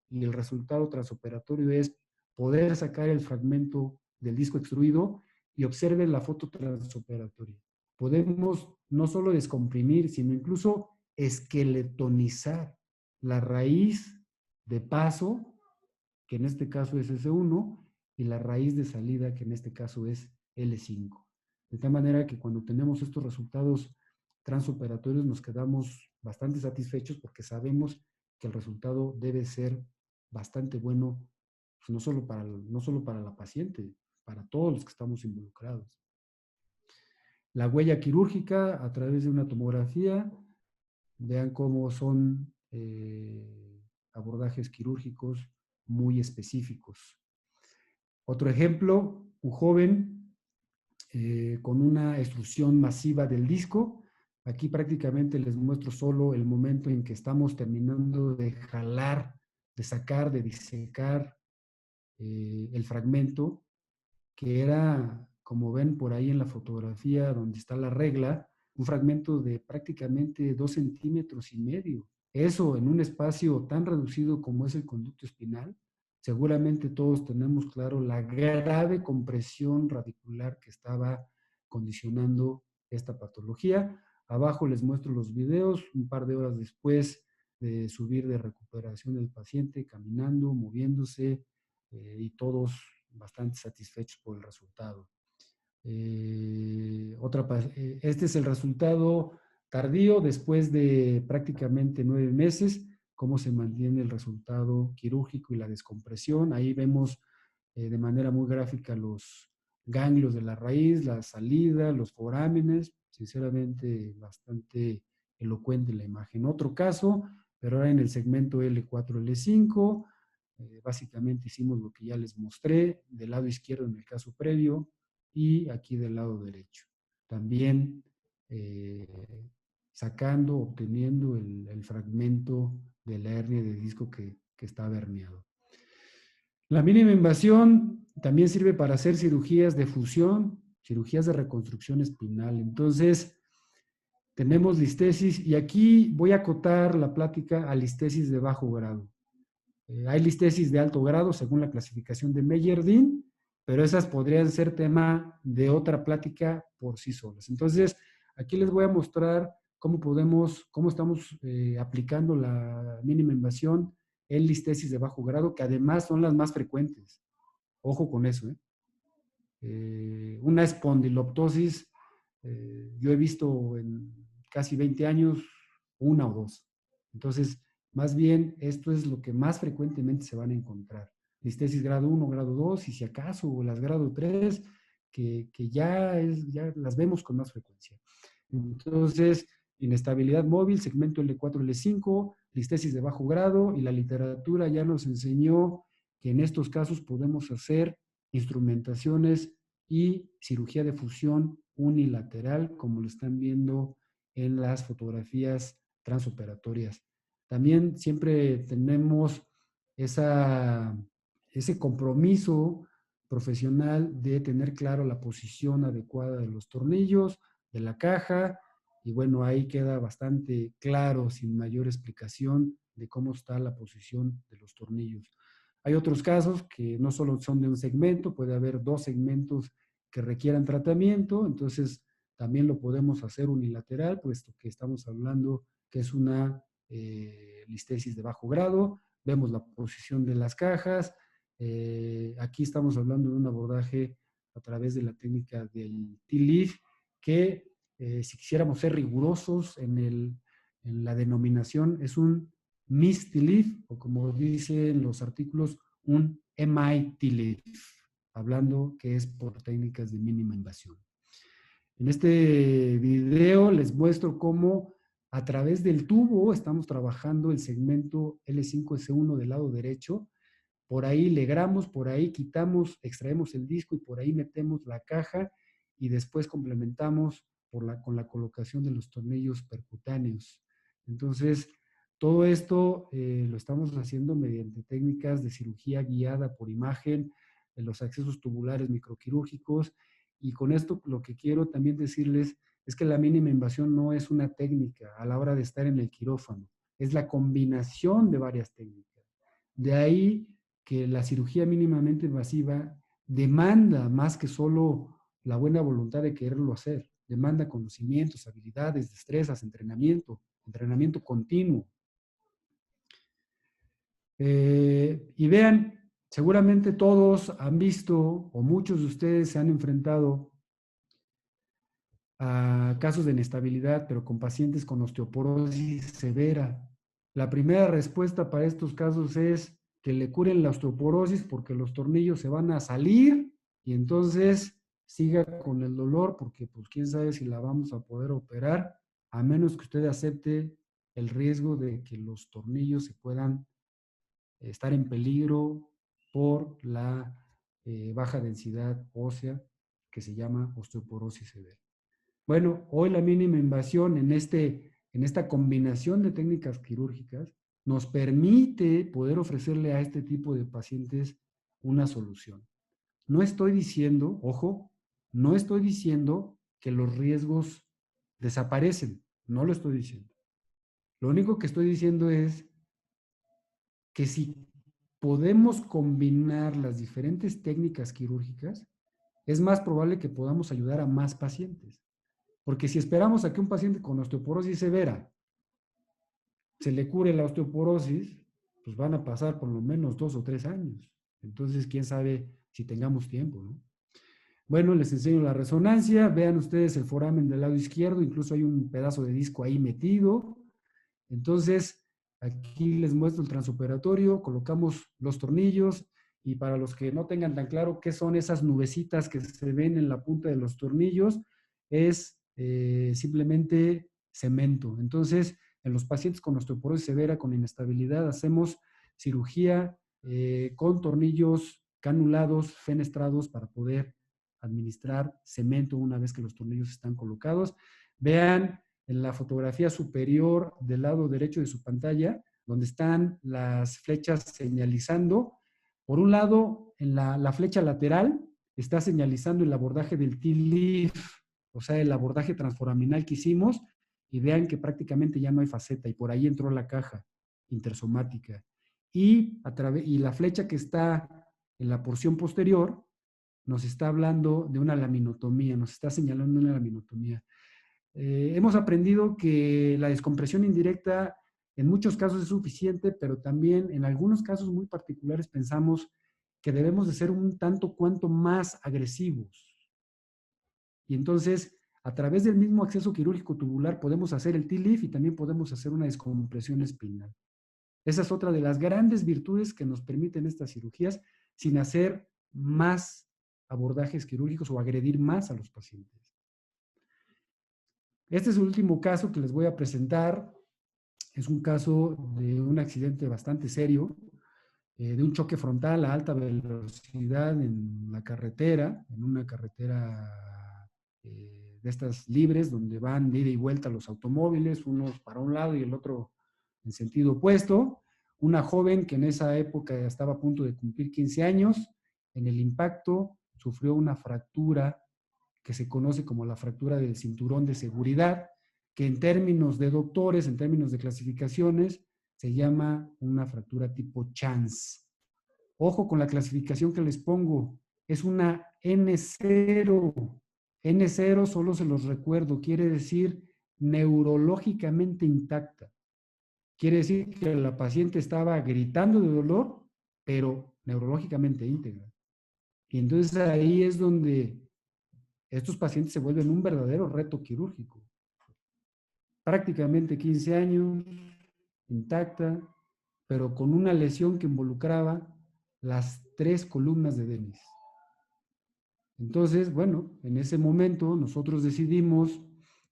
A: y el resultado transoperatorio es poder sacar el fragmento del disco extruido y observen la foto transoperatoria. Podemos no solo descomprimir, sino incluso esqueletonizar la raíz de paso, que en este caso es S1, y la raíz de salida, que en este caso es L5. De tal manera que cuando tenemos estos resultados transoperatorios nos quedamos bastante satisfechos porque sabemos que el resultado debe ser bastante bueno, pues no solo para la paciente, para todos los que estamos involucrados. La huella quirúrgica a través de una tomografía, vean cómo son abordajes quirúrgicos muy específicos. Otro ejemplo, un joven con una extrusión masiva del disco. Aquí prácticamente les muestro solo el momento en que estamos terminando de jalar, de sacar, de disecar el fragmento, que era, como ven por ahí en la fotografía donde está la regla, un fragmento de prácticamente 2,5 centímetros. Eso en un espacio tan reducido como es el conducto espinal. Seguramente todos tenemos claro la grave compresión radicular que estaba condicionando esta patología. Abajo les muestro los videos, un par de horas después de subir de recuperación del paciente, caminando, moviéndose, y todos bastante satisfechos por el resultado. Este es el resultado tardío después de prácticamente 9 meses, cómo se mantiene el resultado quirúrgico y la descompresión. Ahí vemos de manera muy gráfica los ganglios de la raíz, la salida, los forámenes, sinceramente bastante elocuente la imagen. Otro caso, pero ahora en el segmento L4, L5, básicamente hicimos lo que ya les mostré, del lado izquierdo en el caso previo y aquí del lado derecho. También sacando, obteniendo el fragmento de la hernia de disco que estaba herniado. La mínima invasión también sirve para hacer cirugías de fusión, cirugías de reconstrucción espinal. Entonces, tenemos listesis y aquí voy a acotar la plática a listesis de bajo grado. Hay listesis de alto grado según la clasificación de Meyer-Dean, pero esas podrían ser tema de otra plática por sí solas. Entonces, aquí les voy a mostrar cómo estamos aplicando la mínima invasión en listesis de bajo grado, que además son las más frecuentes. Ojo con eso, una espondiloptosis, yo he visto en casi 20 años una o dos. Entonces, más bien, esto es lo que más frecuentemente se van a encontrar. Listesis grado 1, grado 2, y si acaso las grado 3, que ya las vemos con más frecuencia. Entonces, inestabilidad móvil, segmento L4, L5, listesis de bajo grado, y la literatura ya nos enseñó que en estos casos podemos hacer instrumentaciones y cirugía de fusión unilateral, como lo están viendo en las fotografías transoperatorias. También siempre tenemos ese compromiso profesional de tener claro la posición adecuada de los tornillos, de la caja, y bueno, ahí queda bastante claro, sin mayor explicación, de cómo está la posición de los tornillos. Hay otros casos que no solo son de un segmento, puede haber 2 segmentos que requieran tratamiento, entonces también lo podemos hacer unilateral, puesto que estamos hablando que es una listesis de bajo grado. Vemos la posición de las cajas. Aquí estamos hablando de un abordaje a través de la técnica del T-Leaf, que si quisiéramos ser rigurosos en la denominación, es un MIS-T-Leaf, o como dicen los artículos, un MI-T-Leaf, hablando que es por técnicas de mínima invasión. En este video les muestro cómo a través del tubo estamos trabajando el segmento L5S1 del lado derecho. Por ahí legramos, por ahí quitamos, extraemos el disco y por ahí metemos la caja y después complementamos con la colocación de los tornillos percutáneos. Entonces, todo esto lo estamos haciendo mediante técnicas de cirugía guiada por imagen, en los accesos tubulares microquirúrgicos, y con esto lo que quiero también decirles es que la mínima invasión no es una técnica a la hora de estar en el quirófano, es la combinación de varias técnicas. De ahí que la cirugía mínimamente invasiva demanda más que solo la buena voluntad de quererlo hacer, demanda conocimientos, habilidades, destrezas, entrenamiento continuo. Y vean, seguramente todos han visto, o muchos de ustedes se han enfrentado a casos de inestabilidad, pero con pacientes con osteoporosis severa. La primera respuesta para estos casos es que le curen la osteoporosis porque los tornillos se van a salir y entonces siga con el dolor porque pues quién sabe si la vamos a poder operar, a menos que usted acepte el riesgo de que los tornillos se puedan estar en peligro por la baja densidad ósea que se llama osteoporosis severa. Bueno, hoy la mínima invasión en esta combinación de técnicas quirúrgicas nos permite poder ofrecerle a este tipo de pacientes una solución. No estoy diciendo, ojo, no estoy diciendo que los riesgos desaparecen, no lo estoy diciendo. Lo único que estoy diciendo es que si podemos combinar las diferentes técnicas quirúrgicas, es más probable que podamos ayudar a más pacientes. Porque si esperamos a que un paciente con osteoporosis severa se le cure la osteoporosis, pues van a pasar por lo menos 2 o 3 años. Entonces, quién sabe si tengamos tiempo, ¿no? Bueno, les enseño la resonancia. Vean ustedes el foramen del lado izquierdo, incluso hay un pedazo de disco ahí metido. Entonces, aquí les muestro el transoperatorio, colocamos los tornillos y para los que no tengan tan claro qué son esas nubecitas que se ven en la punta de los tornillos, es simplemente cemento. Entonces, en los pacientes con osteoporosis severa, con inestabilidad, hacemos cirugía con tornillos canulados, fenestrados para poder administrar cemento una vez que los tornillos están colocados. Vean en la fotografía superior del lado derecho de su pantalla, donde están las flechas señalizando. Por un lado, en la flecha lateral está señalizando el abordaje del T-Leaf, o sea, el abordaje transforaminal que hicimos, y vean que prácticamente ya no hay faceta, y por ahí entró la caja intersomática. Y la flecha que está en la porción posterior nos está hablando de una laminotomía, nos está señalando una laminotomía. Hemos aprendido que la descompresión indirecta en muchos casos es suficiente, pero también en algunos casos muy particulares pensamos que debemos de ser un tanto cuanto más agresivos. Y entonces, a través del mismo acceso quirúrgico tubular podemos hacer el T-Leaf y también podemos hacer una descompresión espinal. Esa es otra de las grandes virtudes que nos permiten estas cirugías sin hacer más abordajes quirúrgicos o agredir más a los pacientes. Este es el último caso que les voy a presentar. Es un caso de un accidente bastante serio, de un choque frontal a alta velocidad en la carretera, en una carretera de estas libres, donde van de ida y vuelta los automóviles, unos para un lado y el otro en sentido opuesto. Una joven que en esa época estaba a punto de cumplir 15 años, en el impacto sufrió una fractura que se conoce como la fractura del cinturón de seguridad, que en términos de doctores, en términos de clasificaciones, se llama una fractura tipo Chance. Ojo con la clasificación que les pongo, es una N0. N0 solo se los recuerdo, quiere decir neurológicamente intacta. Quiere decir que la paciente estaba gritando de dolor, pero neurológicamente íntegra. Y entonces ahí es donde estos pacientes se vuelven un verdadero reto quirúrgico. Prácticamente 15 años, intacta, pero con una lesión que involucraba las 3 columnas de Dennis. Entonces, bueno, en ese momento nosotros decidimos,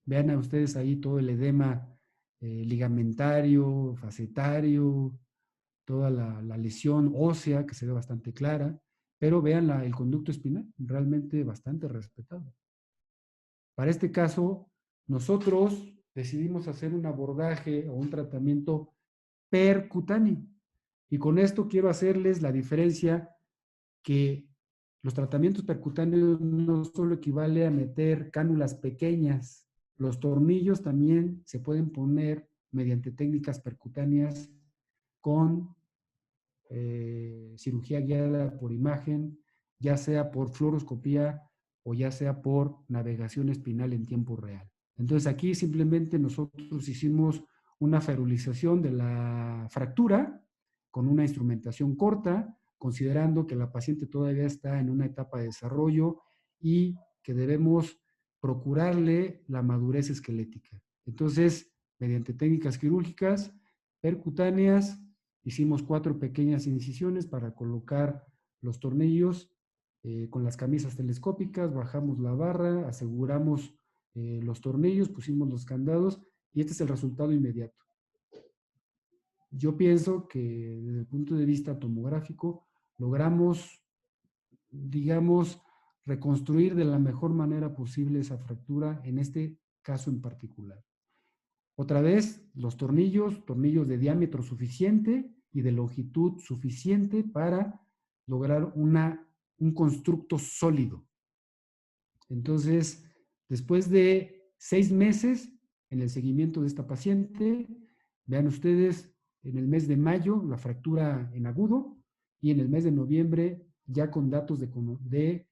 A: vean a ustedes ahí todo el edema ligamentario, facetario, toda la lesión ósea que se ve bastante clara, pero vean el conducto espinal, realmente bastante respetado. Para este caso, nosotros decidimos hacer un abordaje o un tratamiento percutáneo. Y con esto quiero hacerles la diferencia que los tratamientos percutáneos no solo equivale a meter cánulas pequeñas, los tornillos también se pueden poner mediante técnicas percutáneas con cirugía guiada por imagen, ya sea por fluoroscopía o ya sea por navegación espinal en tiempo real. Entonces aquí simplemente nosotros hicimos una ferulización de la fractura con una instrumentación corta, considerando que la paciente todavía está en una etapa de desarrollo y que debemos procurarle la madurez esquelética. Entonces, mediante técnicas quirúrgicas percutáneas, hicimos 4 pequeñas incisiones para colocar los tornillos con las camisas telescópicas, bajamos la barra, aseguramos los tornillos, pusimos los candados y este es el resultado inmediato. Yo pienso que desde el punto de vista tomográfico logramos digamos, reconstruir de la mejor manera posible esa fractura en este caso en particular. Otra vez, los tornillos de diámetro suficiente y de longitud suficiente para lograr un constructo sólido. Entonces, después de 6 meses en el seguimiento de esta paciente, vean ustedes, en el mes de mayo la fractura en agudo y en el mes de noviembre ya con datos de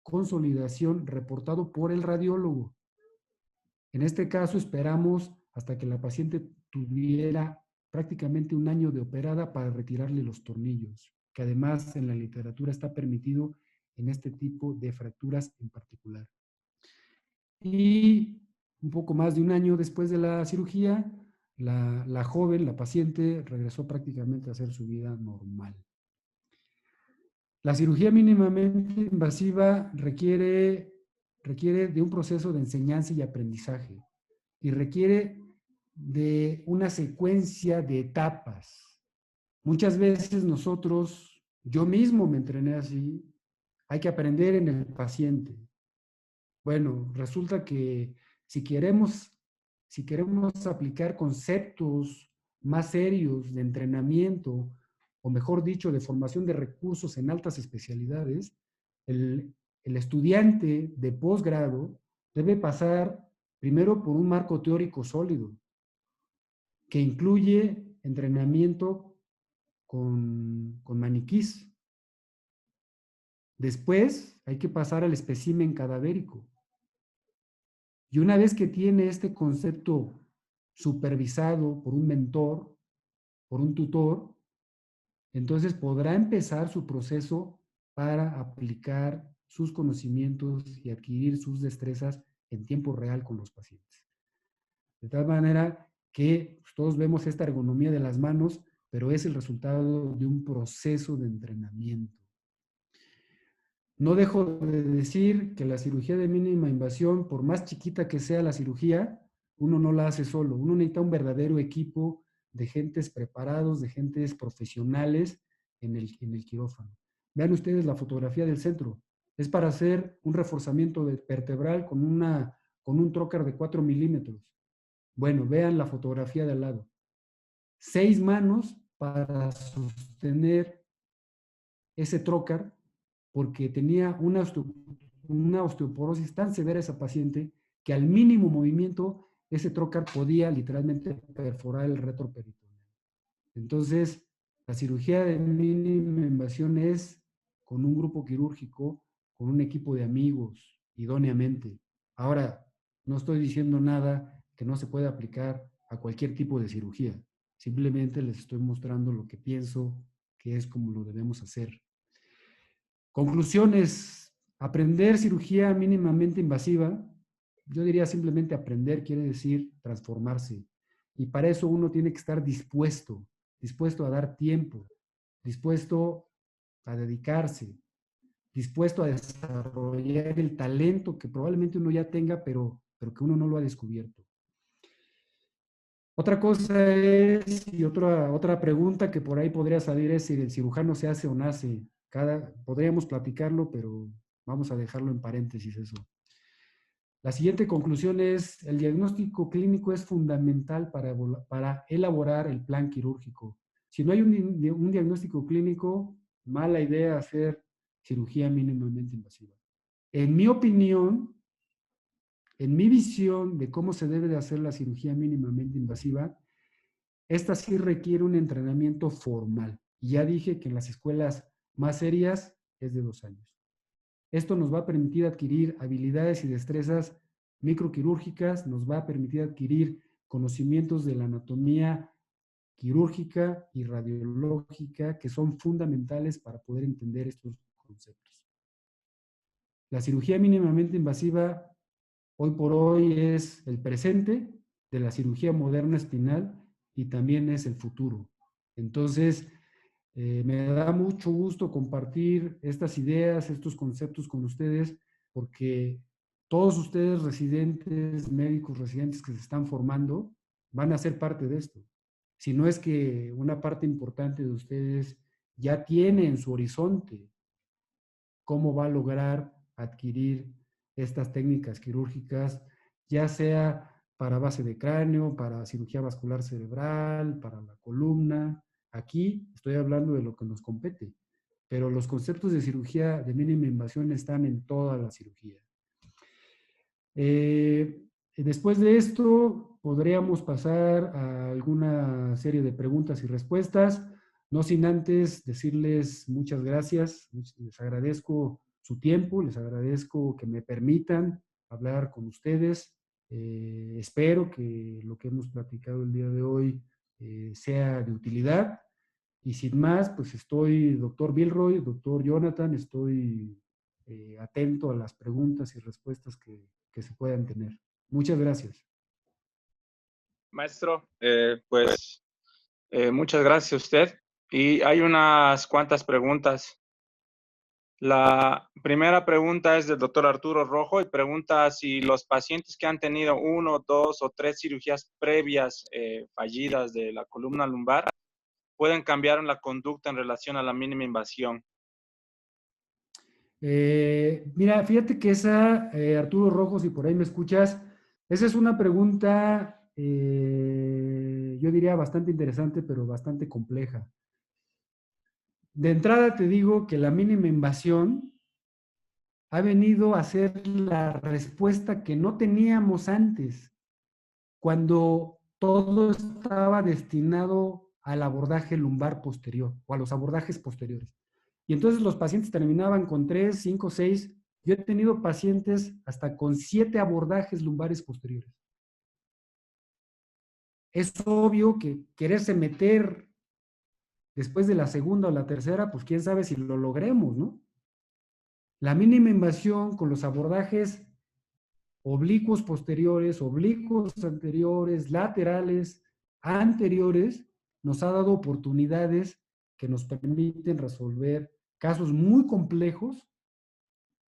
A: consolidación reportado por el radiólogo. En este caso esperamos hasta que la paciente tuviera prácticamente 1 año de operada para retirarle los tornillos, que además en la literatura está permitido en este tipo de fracturas en particular. Y un poco más de 1 año después de la cirugía, la joven, la paciente, regresó prácticamente a hacer su vida normal. La cirugía mínimamente invasiva requiere de un proceso de enseñanza y aprendizaje y requiere de una secuencia de etapas. Muchas veces nosotros, yo mismo me entrené así, hay que aprender en el paciente. Bueno, resulta que si queremos aplicar conceptos más serios de entrenamiento, o mejor dicho, de formación de recursos en altas especialidades, el estudiante de posgrado debe pasar primero por un marco teórico sólido, que incluye entrenamiento con maniquís. Después hay que pasar al espécimen cadavérico. Y una vez que tiene este concepto supervisado por un mentor, por un tutor, entonces podrá empezar su proceso para aplicar sus conocimientos y adquirir sus destrezas en tiempo real con los pacientes. De tal manera que pues, todos vemos esta ergonomía de las manos, pero es el resultado de un proceso de entrenamiento. No dejo de decir que la cirugía de mínima invasión, por más chiquita que sea la cirugía, uno no la hace solo. Uno necesita un verdadero equipo de gentes preparados, de gentes profesionales en el quirófano. Vean ustedes la fotografía del centro. Es para hacer un reforzamiento vertebral con un trocar de 4 milímetros. Bueno, vean la fotografía de al lado. 6 manos para sostener ese trocar porque tenía una osteoporosis tan severa esa paciente que al mínimo movimiento ese trocar podía literalmente perforar el retroperitoneal. Entonces, la cirugía de mínima invasión es con un grupo quirúrgico, con un equipo de amigos, idóneamente. Ahora, no estoy diciendo nada que no se pueda aplicar a cualquier tipo de cirugía. Simplemente les estoy mostrando lo que pienso que es como lo debemos hacer. Conclusiones. Aprender cirugía mínimamente invasiva, yo diría simplemente aprender quiere decir transformarse. Y para eso uno tiene que estar dispuesto a dar tiempo, dispuesto a dedicarse, dispuesto a desarrollar el talento que probablemente uno ya tenga, pero que uno no lo ha descubierto. Otra cosa es, y otra pregunta que por ahí podría salir es si el cirujano se hace o nace. Podríamos platicarlo, pero vamos a dejarlo en paréntesis eso. La siguiente conclusión es, el diagnóstico clínico es fundamental para elaborar el plan quirúrgico. Si no hay un diagnóstico clínico, mala idea hacer cirugía mínimamente invasiva. En mi opinión, en mi visión de cómo se debe de hacer la cirugía mínimamente invasiva, esta sí requiere un entrenamiento formal. Y ya dije que en las escuelas más serias es de 2 años. Esto nos va a permitir adquirir habilidades y destrezas microquirúrgicas, nos va a permitir adquirir conocimientos de la anatomía quirúrgica y radiológica que son fundamentales para poder entender estos conceptos. La cirugía mínimamente invasiva hoy por hoy es el presente de la cirugía moderna espinal y también es el futuro. Entonces, me da mucho gusto compartir estas ideas, estos conceptos con ustedes, porque todos ustedes residentes, médicos residentes que se están formando, van a ser parte de esto. Si no es que una parte importante de ustedes ya tiene en su horizonte cómo va a lograr adquirir estas técnicas quirúrgicas, ya sea para base de cráneo, para cirugía vascular cerebral, para la columna. Aquí estoy hablando de lo que nos compete, pero los conceptos de cirugía de mínima invasión están en toda la cirugía. Después de esto, podríamos pasar a alguna serie de preguntas y respuestas, no sin antes decirles muchas gracias, les agradezco su tiempo, les agradezco que me permitan hablar con ustedes. Espero que lo que hemos platicado el día de hoy sea de utilidad. Y sin más, pues estoy, doctor Bilroy, doctor Jonathan, estoy atento a las preguntas y respuestas que se puedan tener. Muchas gracias.
B: Maestro, muchas gracias a usted. Y hay unas cuantas preguntas. La primera pregunta es del doctor Arturo Rojo y pregunta si los pacientes que han tenido 1, 2 o 3 cirugías previas fallidas de la columna lumbar pueden cambiar la conducta en relación a la mínima invasión.
A: Mira, fíjate que esa, Arturo Rojo, si por ahí me escuchas, esa es una pregunta, yo diría bastante interesante, pero bastante compleja. De entrada te digo que la mínima invasión ha venido a ser la respuesta que no teníamos antes, cuando todo estaba destinado al abordaje lumbar posterior o a los abordajes posteriores. Y entonces los pacientes terminaban con 3, 5, 6. Yo he tenido pacientes hasta con 7 abordajes lumbares posteriores. Es obvio que quererse meter después de la segunda o la tercera, pues quién sabe si lo logremos, ¿no? La mínima invasión con los abordajes oblicuos posteriores, oblicuos anteriores, laterales, anteriores, nos ha dado oportunidades que nos permiten resolver casos muy complejos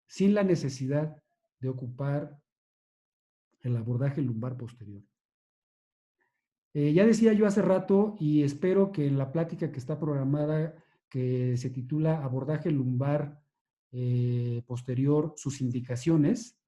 A: sin la necesidad de ocupar el abordaje lumbar posterior. Ya decía yo hace rato y espero que en la plática que está programada, que se titula Abordaje lumbar posterior, sus indicaciones,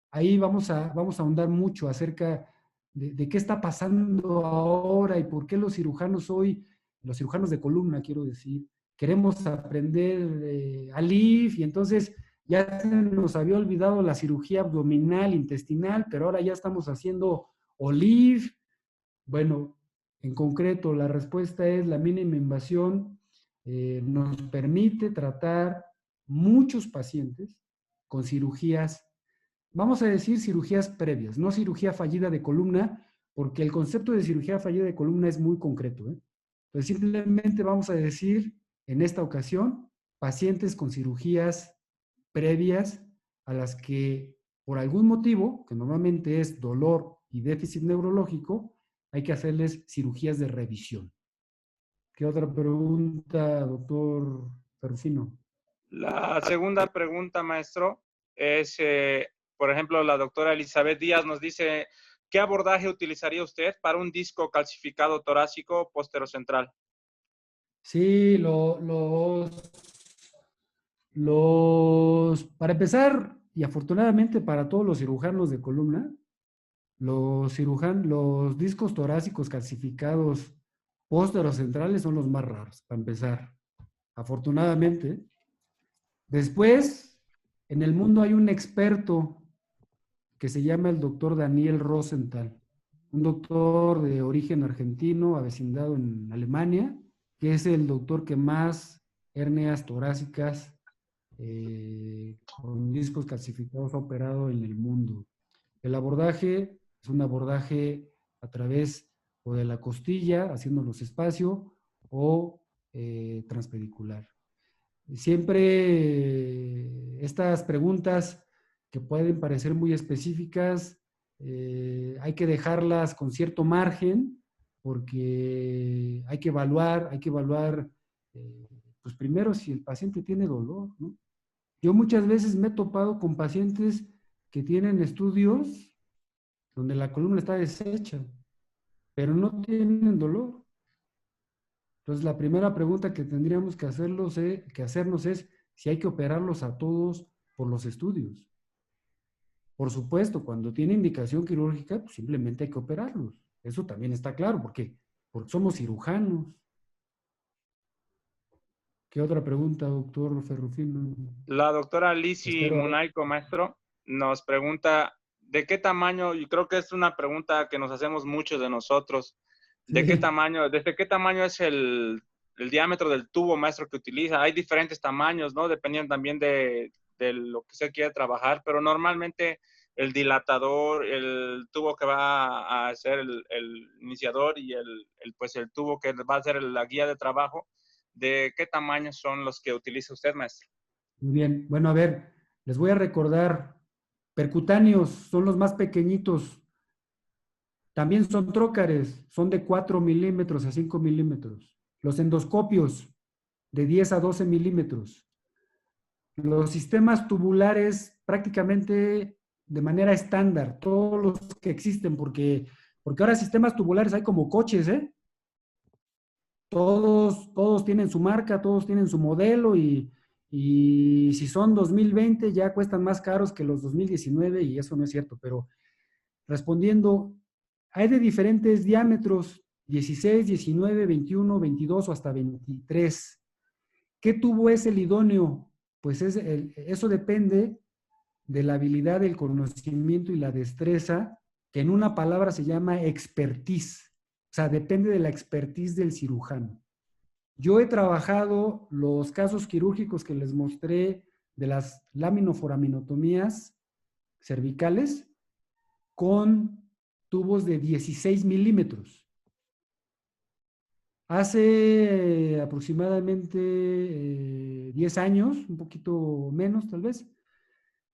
A: ahí vamos a ahondar mucho acerca de qué está pasando ahora y por qué los cirujanos hoy, los cirujanos de columna, quiero decir, queremos aprender ALIF y entonces ya se nos había olvidado la cirugía abdominal, intestinal, pero ahora ya estamos haciendo OLIF. Bueno, en concreto, la respuesta es la mínima invasión nos permite tratar muchos pacientes con cirugías, vamos a decir cirugías previas, no cirugía fallida de columna, porque el concepto de cirugía fallida de columna es muy concreto. Entonces, simplemente vamos a decir, en esta ocasión, pacientes con cirugías previas a las que, por algún motivo, que normalmente es dolor y déficit neurológico, hay que hacerles cirugías de revisión. ¿Qué otra pregunta, doctor Perfino?
B: La segunda pregunta, maestro, es, por ejemplo, la doctora Elizabeth Díaz nos dice, ¿qué abordaje utilizaría usted para un disco calcificado torácico posterocentral?
A: Sí, para empezar, y afortunadamente para todos los cirujanos de columna, los discos torácicos calcificados posterocentrales son los más raros, para empezar, afortunadamente. Después, en el mundo hay un experto que se llama el doctor Daniel Rosenthal, un doctor de origen argentino, avecindado en Alemania, que es el doctor que más hernias torácicas con discos calcificados ha operado en el mundo. El abordaje es un abordaje a través o de la costilla, haciéndonos espacio, o transpedicular. Siempre estas preguntas que pueden parecer muy específicas, hay que dejarlas con cierto margen porque hay que evaluar, pues primero si el paciente tiene dolor, ¿no? Yo muchas veces me he topado con pacientes que tienen estudios donde la columna está deshecha, pero no tienen dolor. Entonces, la primera pregunta que tendríamos que hacernos es si hay que operarlos a todos por los estudios. Por supuesto, cuando tiene indicación quirúrgica, pues simplemente hay que operarlos. Eso también está claro, porque somos cirujanos. ¿Qué otra pregunta, doctor Ferrufino?
B: La doctora Lizzy
A: Espero.
B: Munaico, maestro, nos pregunta, ¿de qué tamaño? Y creo que es una pregunta que nos hacemos muchos de nosotros. ¿Desde qué tamaño es el diámetro del tubo, maestro, que utiliza? Hay diferentes tamaños, ¿no? Dependiendo también de lo que se quiera trabajar, pero normalmente el dilatador, el tubo que va a ser el iniciador y pues el tubo que va a ser la guía de trabajo, ¿de qué tamaño son los que utiliza usted, maestro?
A: Muy bien. Bueno, a ver, les voy a recordar. Percutáneos son los más pequeñitos. También son trócares, son de 4 milímetros a 5 milímetros. Los endoscopios, de 10 a 12 milímetros. Los sistemas tubulares, prácticamente de manera estándar, todos los que existen, porque ahora sistemas tubulares hay como coches, ¿eh? Todos tienen su marca, todos tienen su modelo y si son 2020 ya cuestan más caros que los 2019 y eso no es cierto, pero respondiendo, hay de diferentes diámetros, 16, 19, 21, 22 o hasta 23. ¿Qué tubo es el idóneo? Pues eso depende de la habilidad, el conocimiento y la destreza, que en una palabra se llama expertise. O sea, depende de la expertise del cirujano. Yo he trabajado los casos quirúrgicos que les mostré de las laminoforaminotomías cervicales con tubos de 16 milímetros. Hace aproximadamente 10 años, un poquito menos tal vez,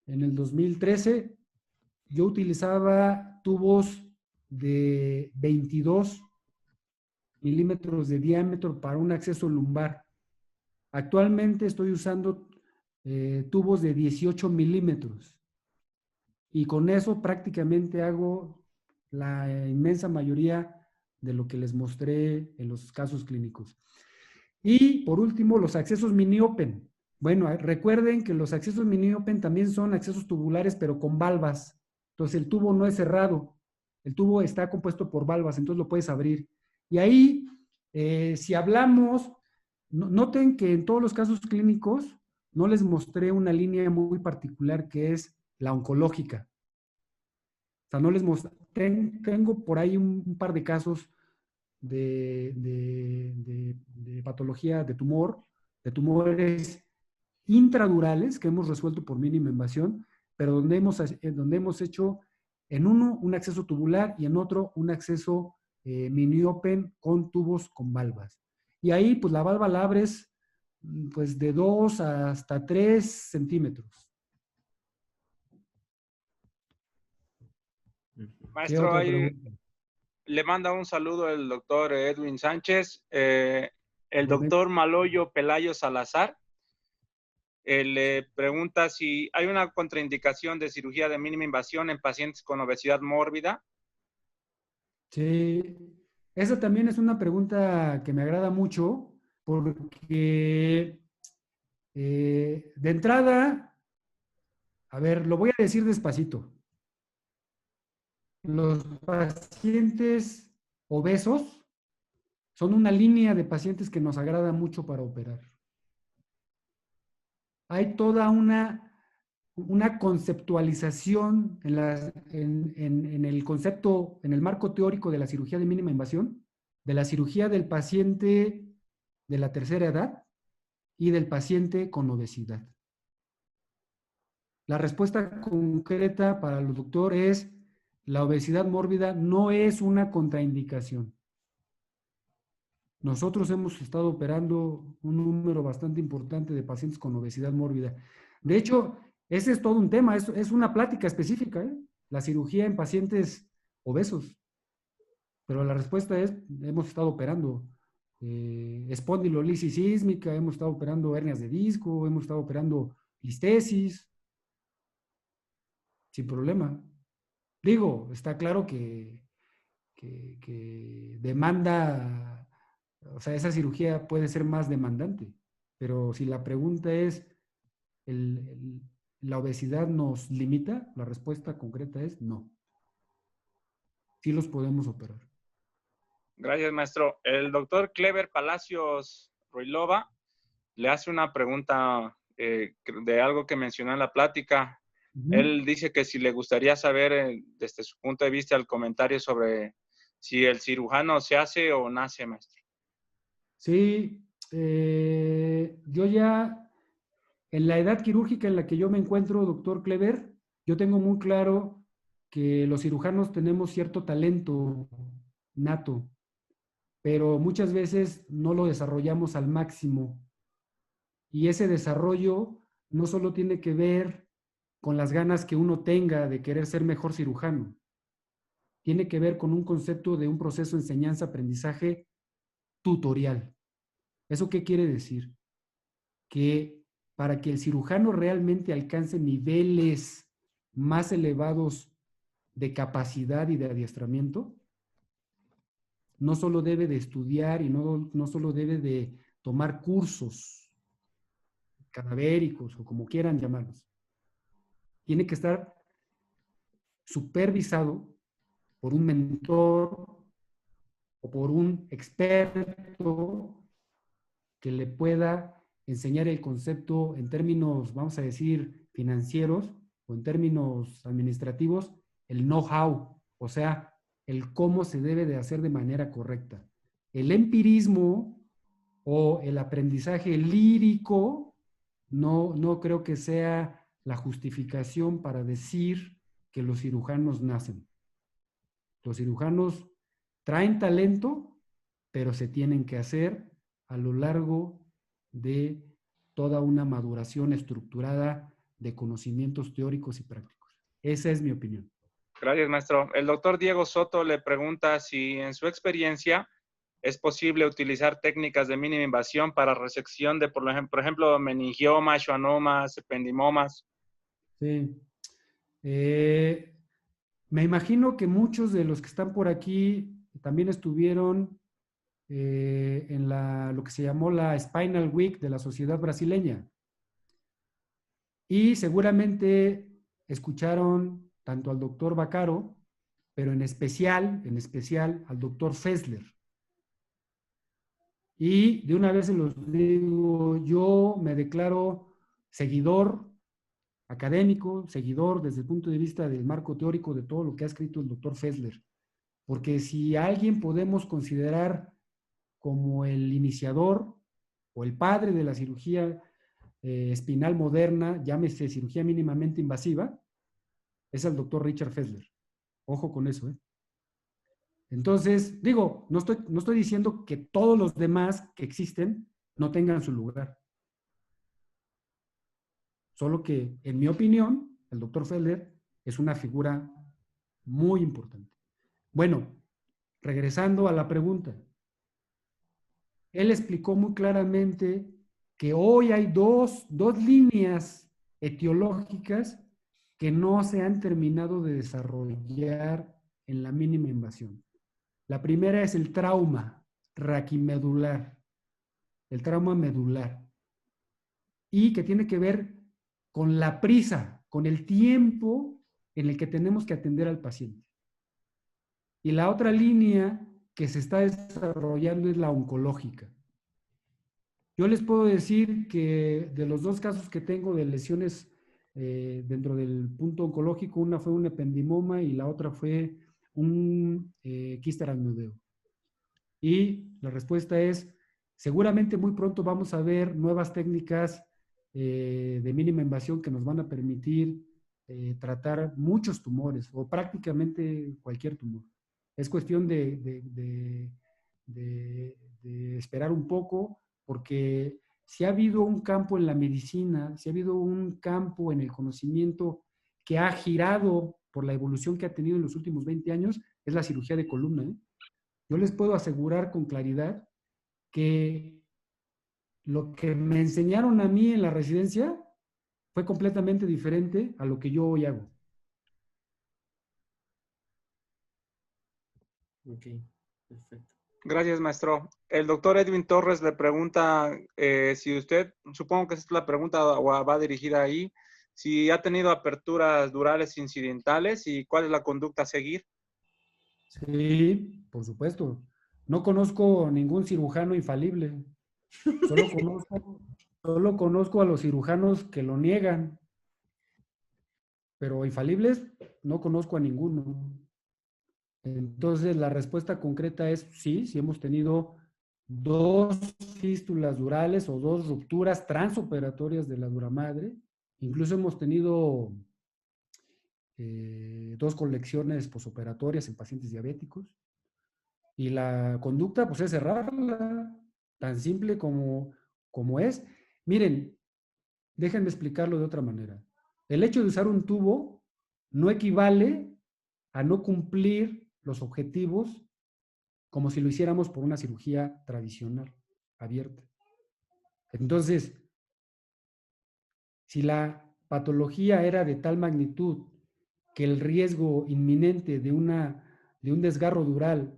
A: en el 2013, yo utilizaba tubos de 22 milímetros de diámetro para un acceso lumbar. Actualmente estoy usando tubos de 18 milímetros y con eso prácticamente hago la inmensa mayoría de lo que les mostré en los casos clínicos. Y por último, los accesos mini-open. Bueno, recuerden que los accesos mini-open también son accesos tubulares, pero con valvas. Entonces el tubo no es cerrado, el tubo está compuesto por valvas, entonces lo puedes abrir. Y ahí, si hablamos, noten que en todos los casos clínicos no les mostré una línea muy particular que es la oncológica. O sea, no les mostré, tengo por ahí un par de casos de patología de tumores intradurales que hemos resuelto por mínima invasión, pero donde hemos hecho en uno un acceso tubular y en otro un acceso mini-open con tubos con valvas. Y ahí, pues la valva la abres pues de 2 hasta 3 centímetros.
B: Maestro, le manda un saludo el doctor Edwin Sánchez, el doctor Maloyo Pelayo Salazar. Le pregunta si hay una contraindicación de cirugía de mínima invasión en pacientes con obesidad mórbida.
A: Sí, esa también es una pregunta que me agrada mucho porque de entrada, a ver, lo voy a decir despacito. Los pacientes obesos son una línea de pacientes que nos agrada mucho para operar. Hay toda una conceptualización en el concepto, en el marco teórico de la cirugía de mínima invasión, de la cirugía del paciente de la tercera edad y del paciente con obesidad. La respuesta concreta para el doctor es: la obesidad mórbida no es una contraindicación. Nosotros hemos estado operando un número bastante importante de pacientes con obesidad mórbida. De hecho, ese es todo un tema, es una plática específica, ¿eh? La cirugía en pacientes obesos. Pero la respuesta es: hemos estado operando espondilolisis sísmica, hemos estado operando hernias de disco, hemos estado operando listesis, sin problema. Digo, está claro que demanda, o sea, esa cirugía puede ser más demandante, pero si la pregunta es la obesidad nos limita, la respuesta concreta es no. Sí los podemos operar.
B: Gracias, maestro. El doctor Clever Palacios Ruilova le hace una pregunta de algo que mencionó en la plática. Él dice que si le gustaría saber desde su punto de vista el comentario sobre si el cirujano se hace o nace, maestro.
A: Sí, yo ya en la edad quirúrgica en la que yo me encuentro, doctor Clever, yo tengo muy claro que los cirujanos tenemos cierto talento nato, pero muchas veces no lo desarrollamos al máximo. Y ese desarrollo no solo tiene que ver con las ganas que uno tenga de querer ser mejor cirujano, tiene que ver con un concepto de un proceso de enseñanza-aprendizaje tutorial. ¿Eso qué quiere decir? Que para que el cirujano realmente alcance niveles más elevados de capacidad y de adiestramiento, no solo debe de estudiar y no solo debe de tomar cursos cadavéricos o como quieran llamarlos. Tiene que estar supervisado por un mentor o por un experto que le pueda enseñar el concepto en términos, vamos a decir, financieros o en términos administrativos, el know-how, o sea, el cómo se debe de hacer de manera correcta. El empirismo o el aprendizaje lírico no creo que sea la justificación para decir que los cirujanos nacen. Los cirujanos traen talento, pero se tienen que hacer a lo largo de toda una maduración estructurada de conocimientos teóricos y prácticos. Esa es mi opinión.
B: Gracias, maestro. El doctor Diego Soto le pregunta si en su experiencia es posible utilizar técnicas de mínima invasión para resección de, por ejemplo, meningiomas, schwannomas, ependimomas.
A: Sí. Me imagino que muchos de los que están por aquí también estuvieron en lo que se llamó la Spinal Week de la Sociedad Brasileña. Y seguramente escucharon tanto al doctor Vaccaro, pero en especial al doctor Fessler. Y de una vez se los digo, yo me declaro seguidor académico, seguidor desde el punto de vista del marco teórico de todo lo que ha escrito el doctor Fessler. Porque si a alguien podemos considerar como el iniciador o el padre de la cirugía espinal moderna, llámese cirugía mínimamente invasiva, es el doctor Richard Fessler. Ojo con eso, ¿eh? Entonces, digo, no estoy diciendo que todos los demás que existen no tengan su lugar. Solo que, en mi opinión, el doctor Fessler es una figura muy importante. Bueno, regresando a la pregunta. Él explicó muy claramente que hoy hay dos líneas etiológicas que no se han terminado de desarrollar en la mínima invasión. La primera es el trauma raquimedular, el trauma medular, y que tiene que ver con la prisa, con el tiempo en el que tenemos que atender al paciente. Y la otra línea que se está desarrollando es la oncológica. Yo les puedo decir que de los dos casos que tengo de lesiones dentro del punto oncológico, una fue un ependimoma y la otra fue un quiste aracnoideo. Y la respuesta es, seguramente muy pronto vamos a ver nuevas técnicas de mínima invasión que nos van a permitir tratar muchos tumores o prácticamente cualquier tumor. Es cuestión de esperar un poco, porque si ha habido un campo en la medicina, si ha habido un campo en el conocimiento que ha girado por la evolución que ha tenido en los últimos 20 años, es la cirugía de columna, ¿eh? Yo les puedo asegurar con claridad que lo que me enseñaron a mí en la residencia fue completamente diferente a lo que yo hoy hago.
F: Ok, perfecto.
B: Gracias, maestro. El doctor Edwin Torres le pregunta si usted, supongo que esta es la pregunta o va dirigida ahí, si ha tenido aperturas durales incidentales y cuál es la conducta a seguir.
A: Sí, por supuesto. No conozco ningún cirujano infalible. Solo conozco, solo conozco a los cirujanos que lo niegan, pero infalibles no conozco a ninguno. Entonces, la respuesta concreta es sí, sí hemos tenido 2 fístulas durales o 2 rupturas transoperatorias de la dura madre. Incluso hemos tenido 2 colecciones posoperatorias en pacientes diabéticos. Y la conducta, pues, es cerrarla, tan simple como es. Miren, déjenme explicarlo de otra manera. El hecho de usar un tubo no equivale a no cumplir los objetivos como si lo hiciéramos por una cirugía tradicional, abierta. Entonces, si la patología era de tal magnitud que el riesgo inminente de un desgarro dural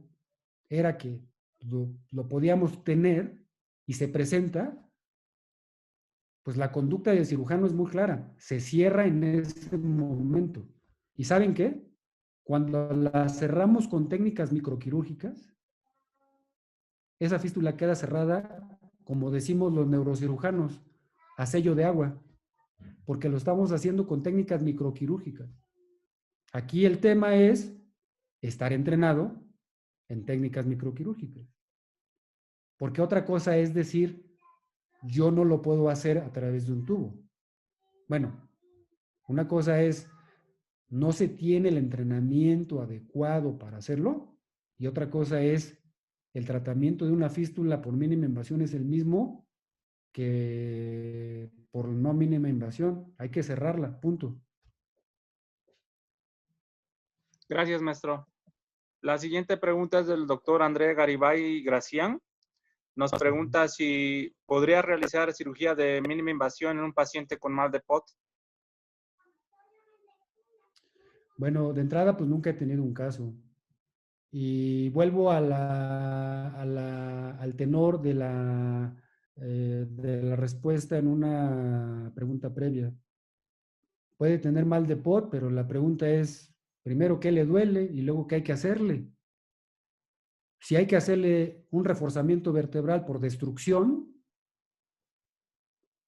A: era que lo podíamos tener y se presenta, pues la conducta del cirujano es muy clara, se cierra en ese momento. ¿Y saben qué? Cuando la cerramos con técnicas microquirúrgicas, esa fístula queda cerrada, como decimos los neurocirujanos, a sello de agua, porque lo estamos haciendo con técnicas microquirúrgicas. Aquí el tema es estar entrenado en técnicas microquirúrgicas. Porque otra cosa es decir, yo no lo puedo hacer a través de un tubo. Bueno, una cosa es, no se tiene el entrenamiento adecuado para hacerlo, y otra cosa es, el tratamiento de una fístula por mínima invasión es el mismo que por no mínima invasión. Hay que cerrarla, punto.
B: Gracias, maestro. La siguiente pregunta es del doctor André Garibay Gracián. Nos pregunta si podría realizar cirugía de mínima invasión en un paciente con mal de POT.
A: Bueno, de entrada, pues nunca he tenido un caso. Y vuelvo al tenor de la respuesta en una pregunta previa. Puede tener mal de POT, pero la pregunta es, primero, ¿qué le duele? Y luego, ¿qué hay que hacerle? Si hay que hacerle un reforzamiento vertebral por destrucción,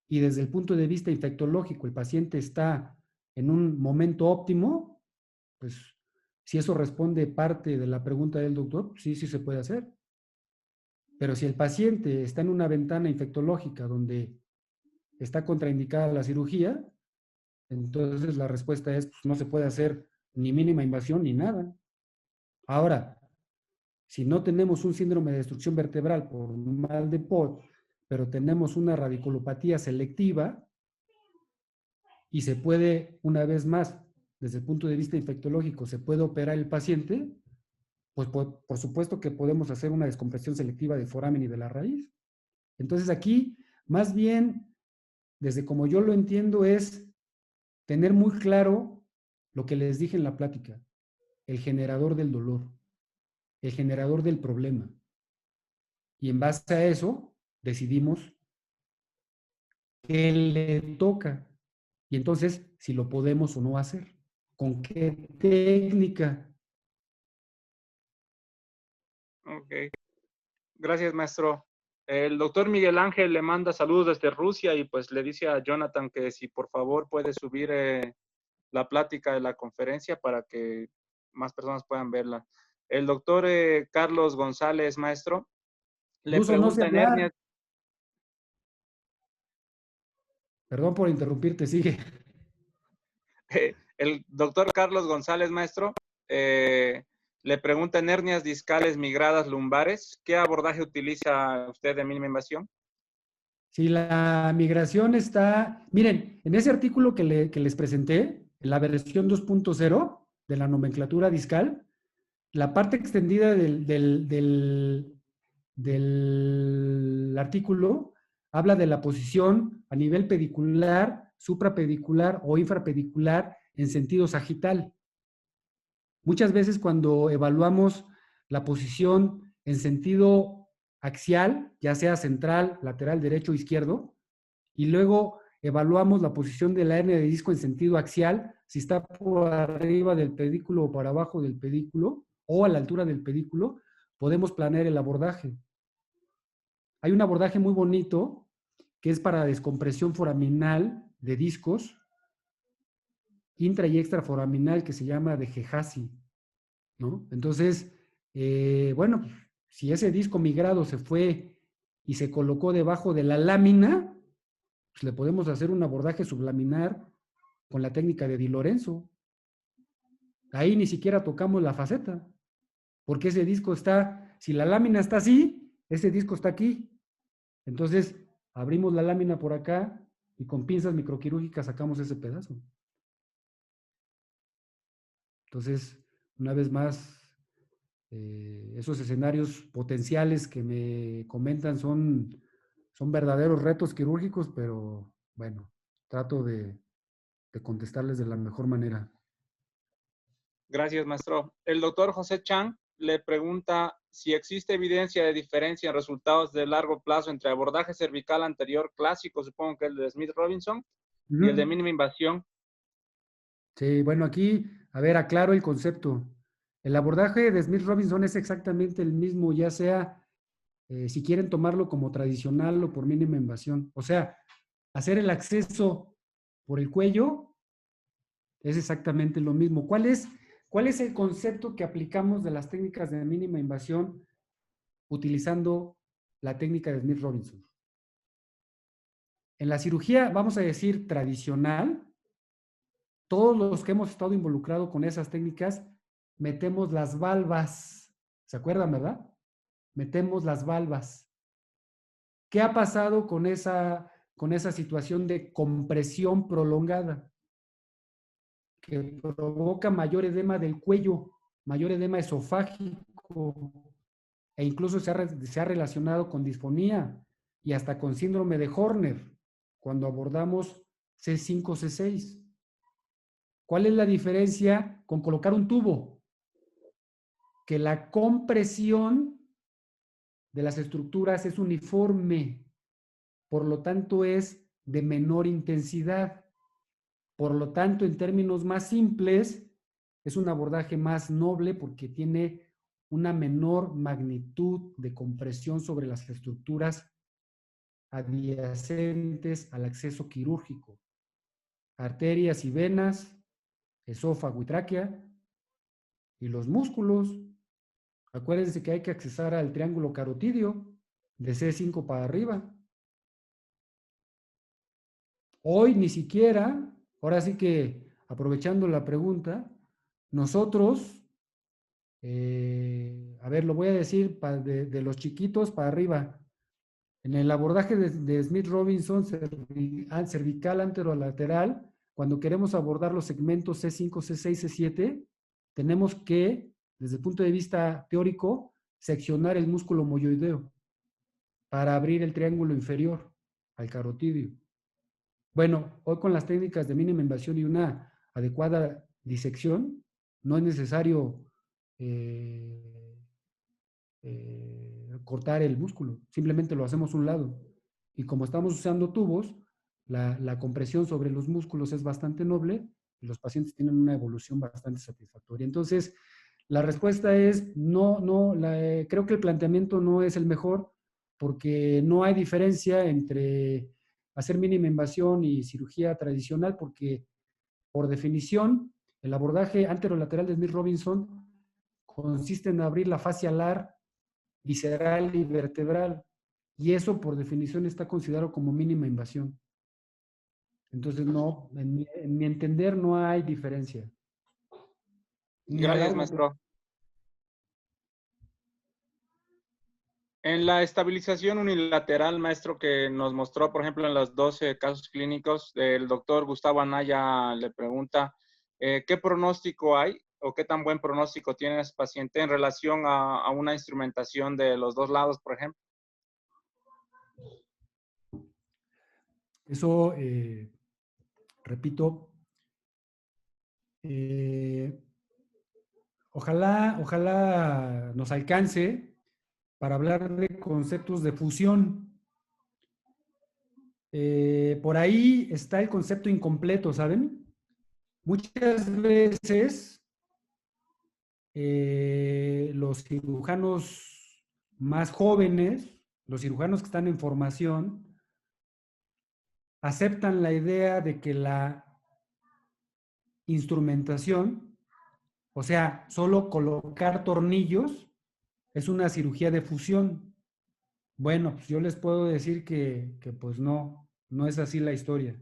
A: y desde el punto de vista infectológico el paciente está en un momento óptimo, pues si eso responde parte de la pregunta del doctor, sí, sí se puede hacer. Pero si el paciente está en una ventana infectológica donde está contraindicada la cirugía, entonces la respuesta es, pues, no se puede hacer ni mínima invasión ni nada. Ahora, si no tenemos un síndrome de destrucción vertebral por mal de POT, pero tenemos una radiculopatía selectiva y se puede, una vez más, desde el punto de vista infectológico, se puede operar el paciente, pues por supuesto que podemos hacer una descompresión selectiva de foramen y de la raíz. Entonces aquí, más bien, desde como yo lo entiendo, es tener muy claro lo que les dije en la plática, el generador del dolor, el generador del problema. Y en base a eso, decidimos qué le toca. Y entonces, si lo podemos o no hacer. ¿Con qué técnica?
B: Ok. Gracias, maestro. El doctor Miguel Ángel le manda saludos desde Rusia y pues le dice a Jonathan que si por favor puede subir la plática de la conferencia para que más personas puedan verla. El doctor Carlos González, maestro, le
A: Ruso, no sé
B: pregunta en
A: hablar.
B: hernias.
A: Perdón por interrumpirte, sigue.
B: El doctor Carlos González, maestro, le pregunta en hernias discales migradas lumbares, ¿qué abordaje utiliza usted de mínima invasión?
A: Si la migración está, miren, en ese artículo que les presenté, en la versión 2.0 de la nomenclatura discal, la parte extendida del artículo habla de la posición a nivel pedicular, suprapedicular o infrapedicular en sentido sagital. Muchas veces cuando evaluamos la posición en sentido axial, ya sea central, lateral, derecho o izquierdo, y luego evaluamos la posición de la hernia de disco en sentido axial, si está por arriba del pedículo o por abajo del pedículo, o a la altura del pedículo, podemos planear el abordaje. Hay un abordaje muy bonito que es para descompresión foraminal de discos, intra y extraforaminal, que se llama de Gehasi, ¿no? Entonces, bueno, si ese disco migrado se fue y se colocó debajo de la lámina, pues le podemos hacer un abordaje sublaminar con la técnica de Di Lorenzo. Ahí ni siquiera tocamos la faceta, porque ese disco está, si la lámina está así, ese disco está aquí. Entonces, abrimos la lámina por acá y con pinzas microquirúrgicas sacamos ese pedazo. Entonces, una vez más, esos escenarios potenciales que me comentan son verdaderos retos quirúrgicos, pero bueno, trato de contestarles de la mejor manera.
B: Gracias, maestro. El doctor José Chang le pregunta si existe evidencia de diferencia en resultados de largo plazo entre abordaje cervical anterior clásico, supongo que el de Smith-Robinson, y el de mínima invasión.
A: Sí, bueno, aquí, a ver, aclaro el concepto. El abordaje de Smith-Robinson es exactamente el mismo, ya sea, si quieren tomarlo como tradicional o por mínima invasión. O sea, hacer el acceso por el cuello es exactamente lo mismo. ¿Cuál es el concepto que aplicamos de las técnicas de mínima invasión utilizando la técnica de Smith-Robinson? En la cirugía, vamos a decir, tradicional, todos los que hemos estado involucrados con esas técnicas, metemos las valvas. ¿Se acuerdan, verdad? Metemos las valvas. ¿Qué ha pasado con esa situación de compresión prolongada? Que provoca mayor edema del cuello, mayor edema esofágico, e incluso se ha relacionado con disfonía y hasta con síndrome de Horner cuando abordamos C5, C6. ¿Cuál es la diferencia con colocar un tubo? Que la compresión de las estructuras es uniforme, por lo tanto es de menor intensidad. Por lo tanto, en términos más simples, es un abordaje más noble porque tiene una menor magnitud de compresión sobre las estructuras adyacentes al acceso quirúrgico, arterias y venas, esófago y tráquea, y los músculos. Acuérdense que hay que accesar al triángulo carotidio de C5 para arriba. Hoy ni siquiera, ahora sí que aprovechando la pregunta, nosotros, a ver, lo voy a decir de los chiquitos para arriba. En el abordaje de Smith-Robinson cervical anterolateral, cuando queremos abordar los segmentos C5, C6, C7, tenemos que, desde el punto de vista teórico, seccionar el músculo moyoideo para abrir el triángulo inferior al carotidio. Bueno, hoy con las técnicas de mínima invasión y una adecuada disección, no es necesario cortar el músculo, simplemente lo hacemos a un lado. Y como estamos usando tubos, la compresión sobre los músculos es bastante noble y los pacientes tienen una evolución bastante satisfactoria. Entonces, la respuesta es creo que el planteamiento no es el mejor porque no hay diferencia entre hacer mínima invasión y cirugía tradicional porque, por definición, el abordaje anterolateral de Smith-Robinson consiste en abrir la fascia alar, visceral y vertebral, y eso por definición está considerado como mínima invasión. Entonces, no, en mi entender no hay diferencia.
B: Gracias, maestro. En la estabilización unilateral, maestro, que nos mostró, por ejemplo, en los 12 casos clínicos, el doctor Gustavo Anaya le pregunta, ¿qué pronóstico hay o qué tan buen pronóstico tiene ese paciente en relación a una instrumentación de los dos lados, por ejemplo?
A: Eso, repito, ojalá nos alcance para hablar de conceptos de fusión. Por ahí está el concepto incompleto, ¿saben? Muchas veces los cirujanos más jóvenes, los cirujanos que están en formación, aceptan la idea de que la instrumentación, o sea, solo colocar tornillos, es una cirugía de fusión. Bueno, pues yo les puedo decir que pues no es así la historia.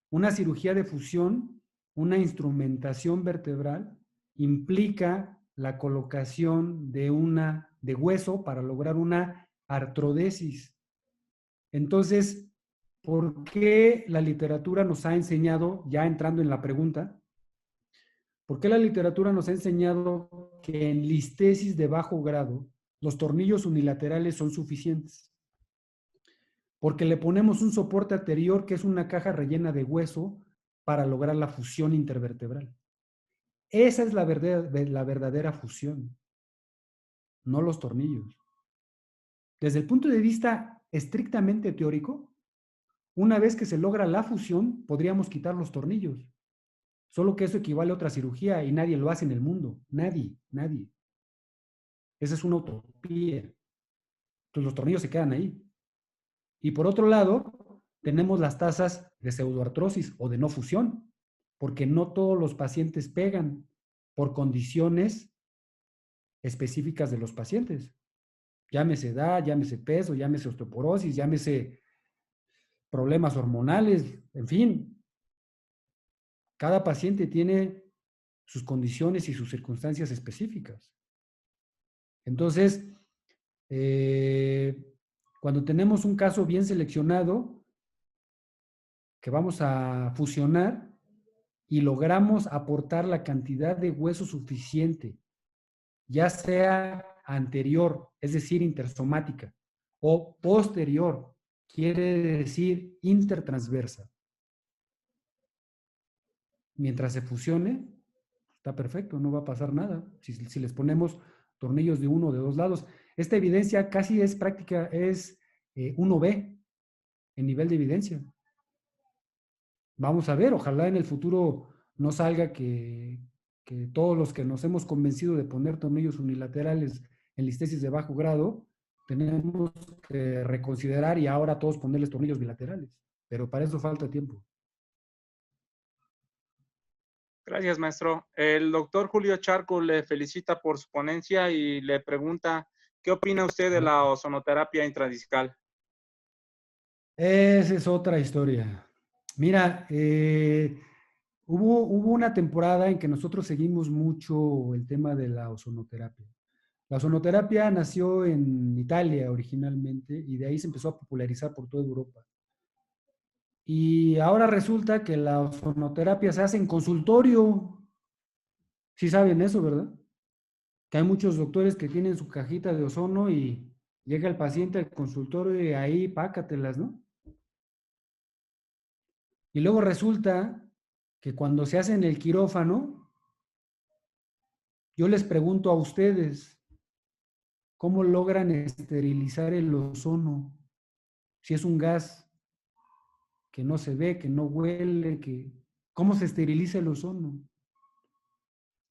A: Una cirugía de fusión, una instrumentación vertebral, implica la colocación de hueso para lograr una artrodesis. Entonces, ¿por qué la literatura nos ha enseñado, ya entrando en la pregunta, por qué la literatura nos ha enseñado que en listesis de bajo grado los tornillos unilaterales son suficientes? Porque le ponemos un soporte anterior que es una caja rellena de hueso para lograr la fusión intervertebral. Esa es la verdadera fusión, no los tornillos. Desde el punto de vista estrictamente teórico, una vez que se logra la fusión, podríamos quitar los tornillos. Solo que eso equivale a otra cirugía y nadie lo hace en el mundo. Nadie. Esa es una utopía. Entonces los tornillos se quedan ahí. Y por otro lado, tenemos las tasas de pseudoartrosis o de no fusión, porque no todos los pacientes pegan por condiciones específicas de los pacientes. Llámese edad, llámese peso, llámese osteoporosis, llámese problemas hormonales, en fin. Cada paciente tiene sus condiciones y sus circunstancias específicas. Entonces, cuando tenemos un caso bien seleccionado, que vamos a fusionar y logramos aportar la cantidad de hueso suficiente, ya sea anterior, es decir, intersomática, o posterior, quiere decir intertransversa. Mientras se fusione, está perfecto, no va a pasar nada. Si les ponemos tornillos de uno o de dos lados. Esta evidencia casi es práctica, es 1B en nivel de evidencia. Vamos a ver, ojalá en el futuro no salga que todos los que nos hemos convencido de poner tornillos unilaterales en listesis de bajo grado, tenemos que reconsiderar y ahora todos ponerles tornillos bilaterales. Pero para eso falta tiempo.
B: Gracias, maestro. El doctor Julio Charco le felicita por su ponencia y le pregunta, ¿qué opina usted de la ozonoterapia intradiscal?
A: Esa es otra historia. Mira, hubo una temporada en que nosotros seguimos mucho el tema de la ozonoterapia. La ozonoterapia nació en Italia originalmente y de ahí se empezó a popularizar por toda Europa. Y ahora resulta que la ozonoterapia se hace en consultorio. Sí saben eso, ¿verdad? Que hay muchos doctores que tienen su cajita de ozono y llega el paciente al consultorio y ahí pácatelas, ¿no? Y luego resulta que cuando se hace en el quirófano, yo les pregunto a ustedes, ¿cómo logran esterilizar el ozono? Si es un gas que no se ve, que no huele, ¿cómo se esteriliza el ozono?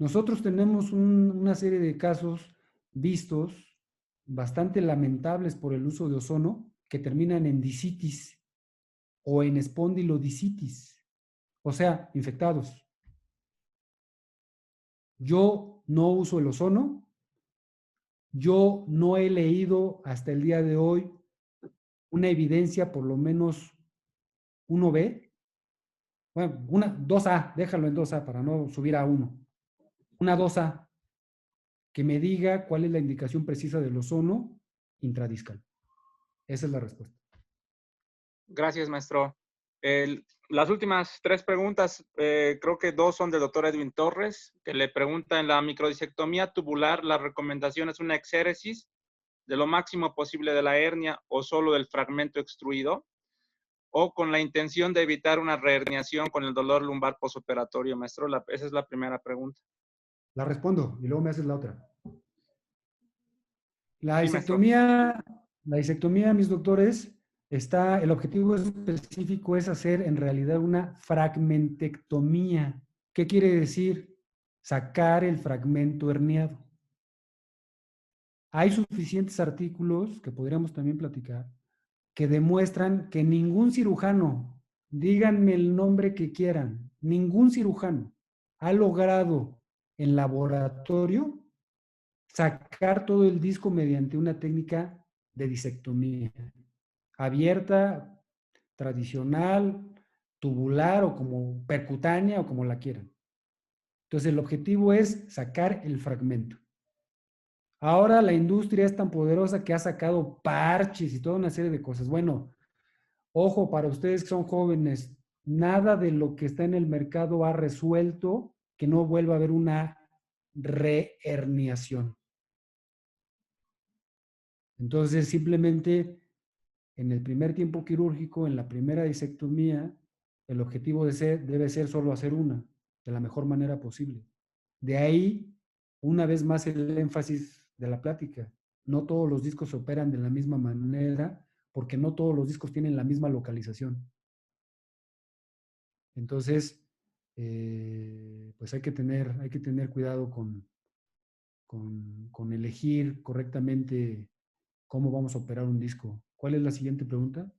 A: Nosotros tenemos una serie de casos vistos bastante lamentables por el uso de ozono que terminan en discitis o en espondilodiscitis, o sea, infectados. Yo no uso el ozono. Yo no he leído hasta el día de hoy una evidencia, por lo menos 1B, bueno, 2A, déjalo en 2A para no subir a 1. Una 2A que me diga cuál es la indicación precisa del ozono intradiscal. Esa es la respuesta.
B: Gracias, maestro. Las últimas 3 preguntas, creo que 2 son del doctor Edwin Torres, que le pregunta, en la microdisectomía tubular, ¿la recomendación es una exéresis de lo máximo posible de la hernia o solo del fragmento extruido? ¿O con la intención de evitar una reherniación con el dolor lumbar posoperatorio, maestro? Esa es la primera pregunta.
A: La respondo y luego me haces la otra. La
B: Sí, maestro.
A: disectomía, mis doctores, el objetivo específico es hacer en realidad una fragmentectomía. ¿Qué quiere decir? Sacar el fragmento herniado. Hay suficientes artículos que podríamos también platicar que demuestran que ningún cirujano, díganme el nombre que quieran, ningún cirujano ha logrado en laboratorio sacar todo el disco mediante una técnica de disectomía abierta, tradicional, tubular o como percutánea o como la quieran. Entonces el objetivo es sacar el fragmento. Ahora la industria es tan poderosa que ha sacado parches y toda una serie de cosas. Bueno, ojo, para ustedes que son jóvenes, nada de lo que está en el mercado ha resuelto que no vuelva a haber una reherniación. Entonces, simplemente en el primer tiempo quirúrgico, en la primera disectomía, el objetivo debe ser solo hacer una, de la mejor manera posible. De ahí, una vez más, el énfasis de la plática. No todos los discos se operan de la misma manera, porque no todos los discos tienen la misma localización. Entonces, pues hay que tener cuidado con elegir correctamente cómo vamos a operar un disco. ¿Cuál es la siguiente pregunta?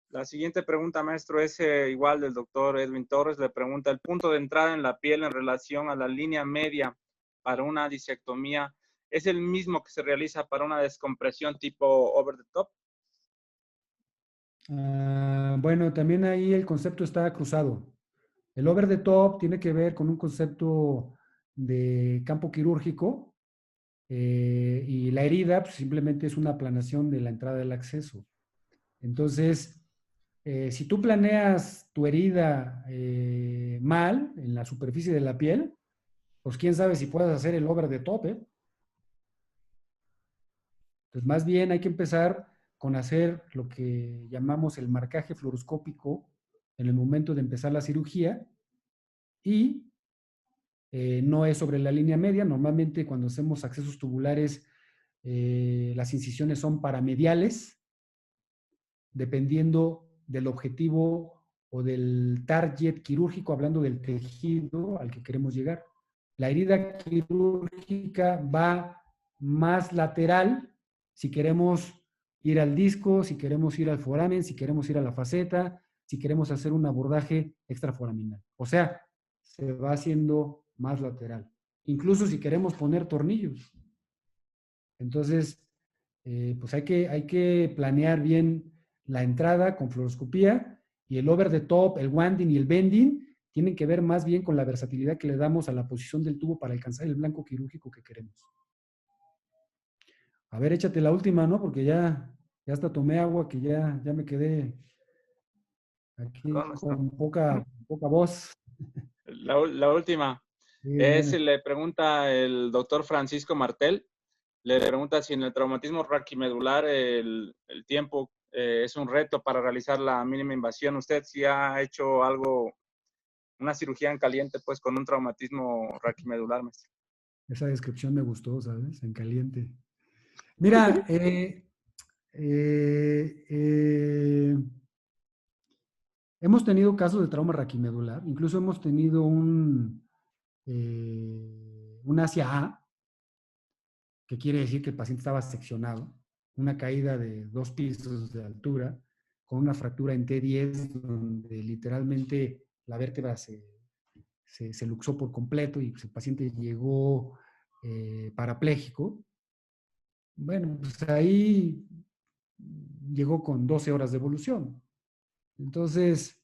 B: La siguiente pregunta, maestro, es igual del doctor Edwin Torres. Le pregunta, ¿el punto de entrada en la piel en relación a la línea media para una disectomía es el mismo que se realiza para una descompresión tipo over the top?
A: Bueno, también ahí el concepto está cruzado. El over the top tiene que ver con un concepto de campo quirúrgico y la herida pues, simplemente es una aplanación de la entrada del acceso. Entonces, si tú planeas tu herida mal en la superficie de la piel, pues quién sabe si puedes hacer el over the top, ¿eh? Entonces, más bien hay que empezar con hacer lo que llamamos el marcaje fluoroscópico en el momento de empezar la cirugía y no es sobre la línea media. Normalmente cuando hacemos accesos tubulares, las incisiones son paramediales, dependiendo del objetivo o del target quirúrgico, hablando del tejido al que queremos llegar. La herida quirúrgica va más lateral si queremos ir al disco, si queremos ir al foramen, si queremos ir a la faceta, si queremos hacer un abordaje extraforaminal. O sea, se va haciendo más lateral. Incluso si queremos poner tornillos. Entonces, pues hay que planear bien la entrada con fluoroscopía y el over the top, el wanding y el bending tienen que ver más bien con la versatilidad que le damos a la posición del tubo para alcanzar el blanco quirúrgico que queremos. A ver, échate la última, ¿no? Porque ya hasta tomé agua que ya me quedé aquí con poca voz.
B: La última.
A: Sí,
B: Le pregunta el doctor Francisco Martel, le pregunta si en el traumatismo raquimedular el tiempo es un reto para realizar la mínima invasión. ¿Usted sí ha hecho algo, una cirugía en caliente, pues, con un traumatismo raquimedular, maestro?
A: Esa descripción me gustó, ¿sabes? En caliente. Mira, hemos tenido casos de trauma raquimedular, incluso hemos tenido un ASIA A, que quiere decir que el paciente estaba seccionado, una caída de 2 pisos de altura, con una fractura en T10, donde literalmente la vértebra se luxó por completo y pues, el paciente llegó parapléjico. Bueno, pues ahí llegó con 12 horas de evolución. Entonces,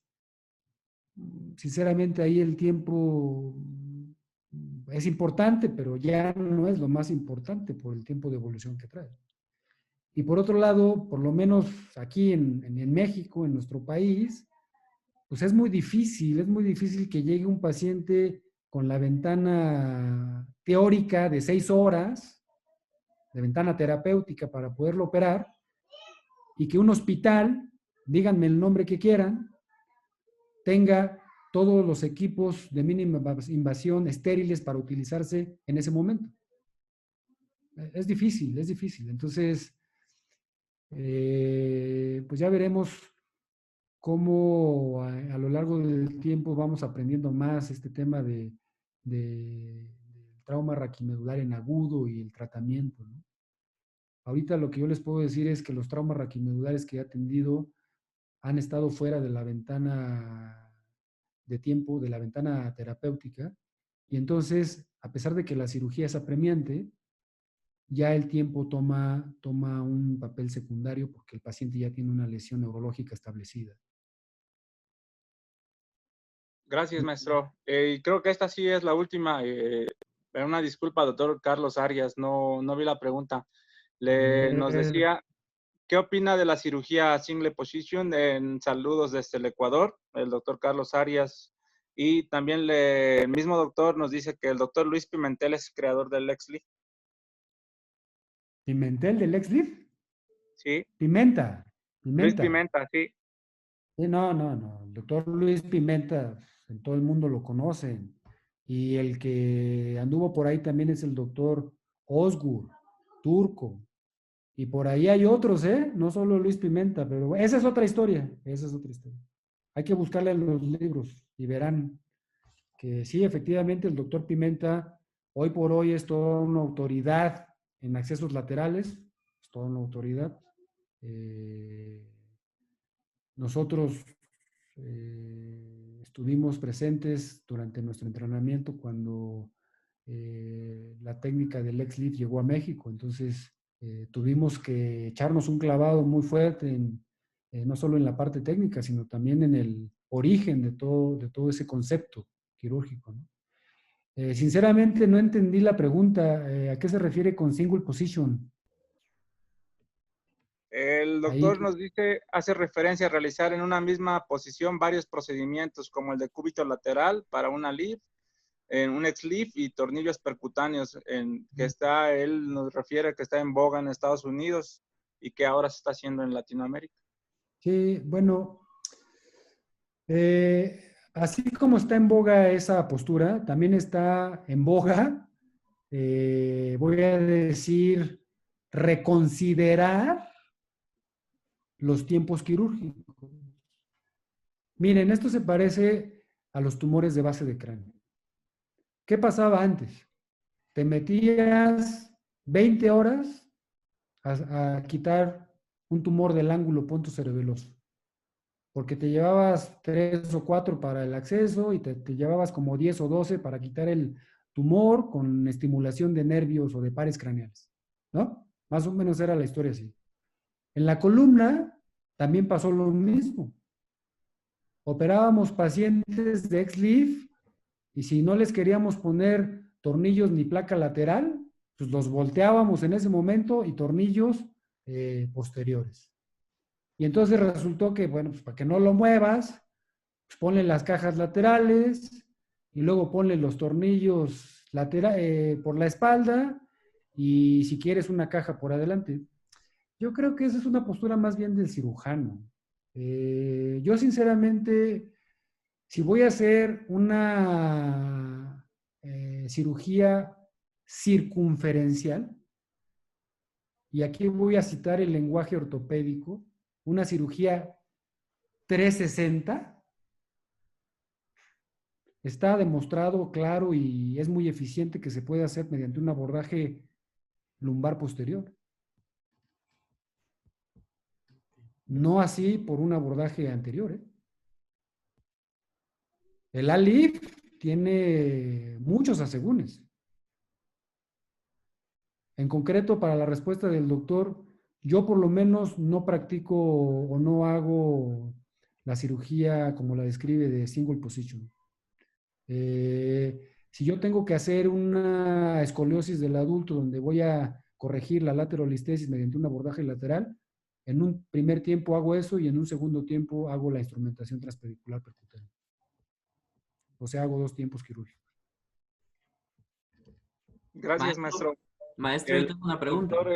A: sinceramente ahí el tiempo es importante, pero ya no es lo más importante por el tiempo de evolución que trae. Y por otro lado, por lo menos aquí en México, en nuestro país, pues es muy difícil que llegue un paciente con la ventana teórica de 6 horas, de ventana terapéutica para poderlo operar, y que un hospital, díganme el nombre que quieran, tenga todos los equipos de mínima invasión estériles para utilizarse en ese momento. es difícil, es difícil. Entonces, pues ya veremos cómo a lo largo del tiempo vamos aprendiendo más este tema de trauma raquimedular en agudo y el tratamiento, ¿no? Ahorita lo que yo les puedo decir es que los traumas raquimedulares que he atendido han estado fuera de la ventana de tiempo, de la ventana terapéutica, y entonces, a pesar de que la cirugía es apremiante, ya el tiempo toma un papel secundario porque el paciente ya tiene una lesión neurológica establecida.
B: Gracias, maestro. Y creo que esta sí es la última. Una disculpa, doctor Carlos Arias, no vi la pregunta. Nos decía, ¿qué opina de la cirugía single position? En saludos desde el Ecuador, el doctor Carlos Arias. Y también el mismo doctor nos dice que el doctor Luis Pimentel es creador del LexLeaf.
A: ¿Pimentel del Lex-Leaf?
B: Sí,
A: Pimenta.
B: Luis Pimenta, sí.
A: Sí, no. El doctor Luis Pimenta, en todo el mundo lo conocen. Y el que anduvo por ahí también es el doctor Osgur, turco. Y por ahí hay otros, ¿eh? No solo Luis Pimenta, pero esa es otra historia. Esa es otra historia. Hay que buscarle en los libros y verán que sí, efectivamente, el doctor Pimenta hoy por hoy es toda una autoridad en accesos laterales, es toda una autoridad. Nosotros estuvimos presentes durante nuestro entrenamiento cuando la técnica del LexLeaf llegó a México, entonces tuvimos que echarnos un clavado muy fuerte no solo en la parte técnica, sino también en el origen de todo ese concepto quirúrgico, ¿no? Sinceramente no entendí la pregunta, ¿a qué se refiere con single position?
B: El
A: Ahí,
B: doctor nos dice, hace referencia a realizar en una misma posición varios procedimientos como el de cúbito lateral para una LEAF, en un ex-leaf y tornillos percutáneos, él nos refiere que está en boga en Estados Unidos y que ahora se está haciendo en Latinoamérica.
A: sí, bueno, así como está en boga esa postura, también está en boga, voy a decir, reconsiderar los tiempos quirúrgicos. Miren, esto se parece a los tumores de base de cráneo. ¿Qué pasaba antes? Te metías 20 horas a quitar un tumor del ángulo punto cerebeloso, porque te llevabas 3 o 4 para el acceso y te llevabas como 10 o 12 para quitar el tumor con estimulación de nervios o de pares craneales, ¿no? Más o menos era la historia así. En la columna también pasó lo mismo. Operábamos pacientes de XLIF y si no les queríamos poner tornillos ni placa lateral, pues los volteábamos en ese momento y tornillos posteriores. Y entonces resultó que, bueno, pues para que no lo muevas, pues ponle las cajas laterales y luego ponle los tornillos por la espalda y si quieres una caja por adelante. Yo creo que esa es una postura más bien del cirujano. Yo sinceramente, si voy a hacer una cirugía circunferencial, y aquí voy a citar el lenguaje ortopédico, una cirugía 360, está demostrado claro y es muy eficiente que se puede hacer mediante un abordaje lumbar posterior. No así por un abordaje anterior, ¿eh? El ALIF tiene muchos asegúnes. En concreto, para la respuesta del doctor, yo por lo menos no practico o no hago la cirugía como la describe de single position. Si yo tengo que hacer una escoliosis del adulto donde voy a corregir la laterolistesis mediante un abordaje lateral, en un primer tiempo hago eso y en un segundo tiempo hago la instrumentación transpedicular percutánea. O sea, hago 2 tiempos quirúrgicos.
B: Gracias, maestro.
D: Maestro, yo tengo una pregunta.
B: Doctor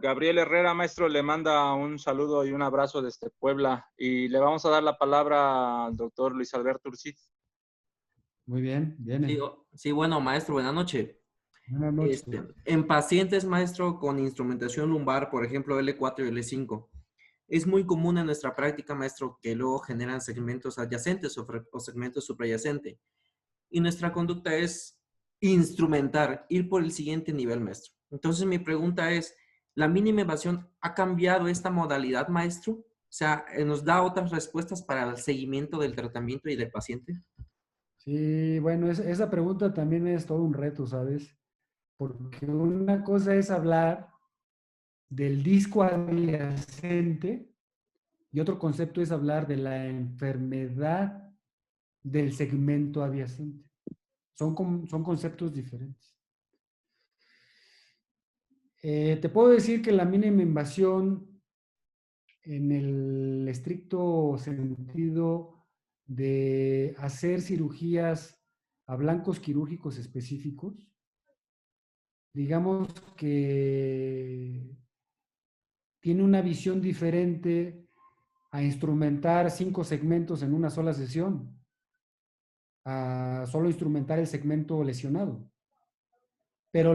B: Gabriel Herrera, maestro, le manda un saludo y un abrazo desde Puebla. Y le vamos a dar la palabra al doctor Luis Alberto Ursiz.
A: Muy bien, viene.
D: Sí, bueno, maestro, buenas noches.
A: Buenas noches.
D: En pacientes, maestro, con instrumentación lumbar, por ejemplo, L4 y L5, es muy común en nuestra práctica, maestro, que luego generan segmentos adyacentes o segmentos suprayacentes. Y nuestra conducta es instrumentar, ir por el siguiente nivel, maestro. Entonces, mi pregunta es, ¿la mínima invasión ha cambiado esta modalidad, maestro? O sea, ¿nos da otras respuestas para el seguimiento del tratamiento y del paciente?
A: Sí, bueno, esa pregunta también es todo un reto, ¿sabes? Porque una cosa es hablar del disco adyacente y otro concepto es hablar de la enfermedad del segmento adyacente. Son conceptos diferentes. Te puedo decir que la mínima invasión en el estricto sentido de hacer cirugías a blancos quirúrgicos específicos, digamos que tiene una visión diferente a instrumentar 5 segmentos en una sola sesión, a solo instrumentar el segmento lesionado. Pero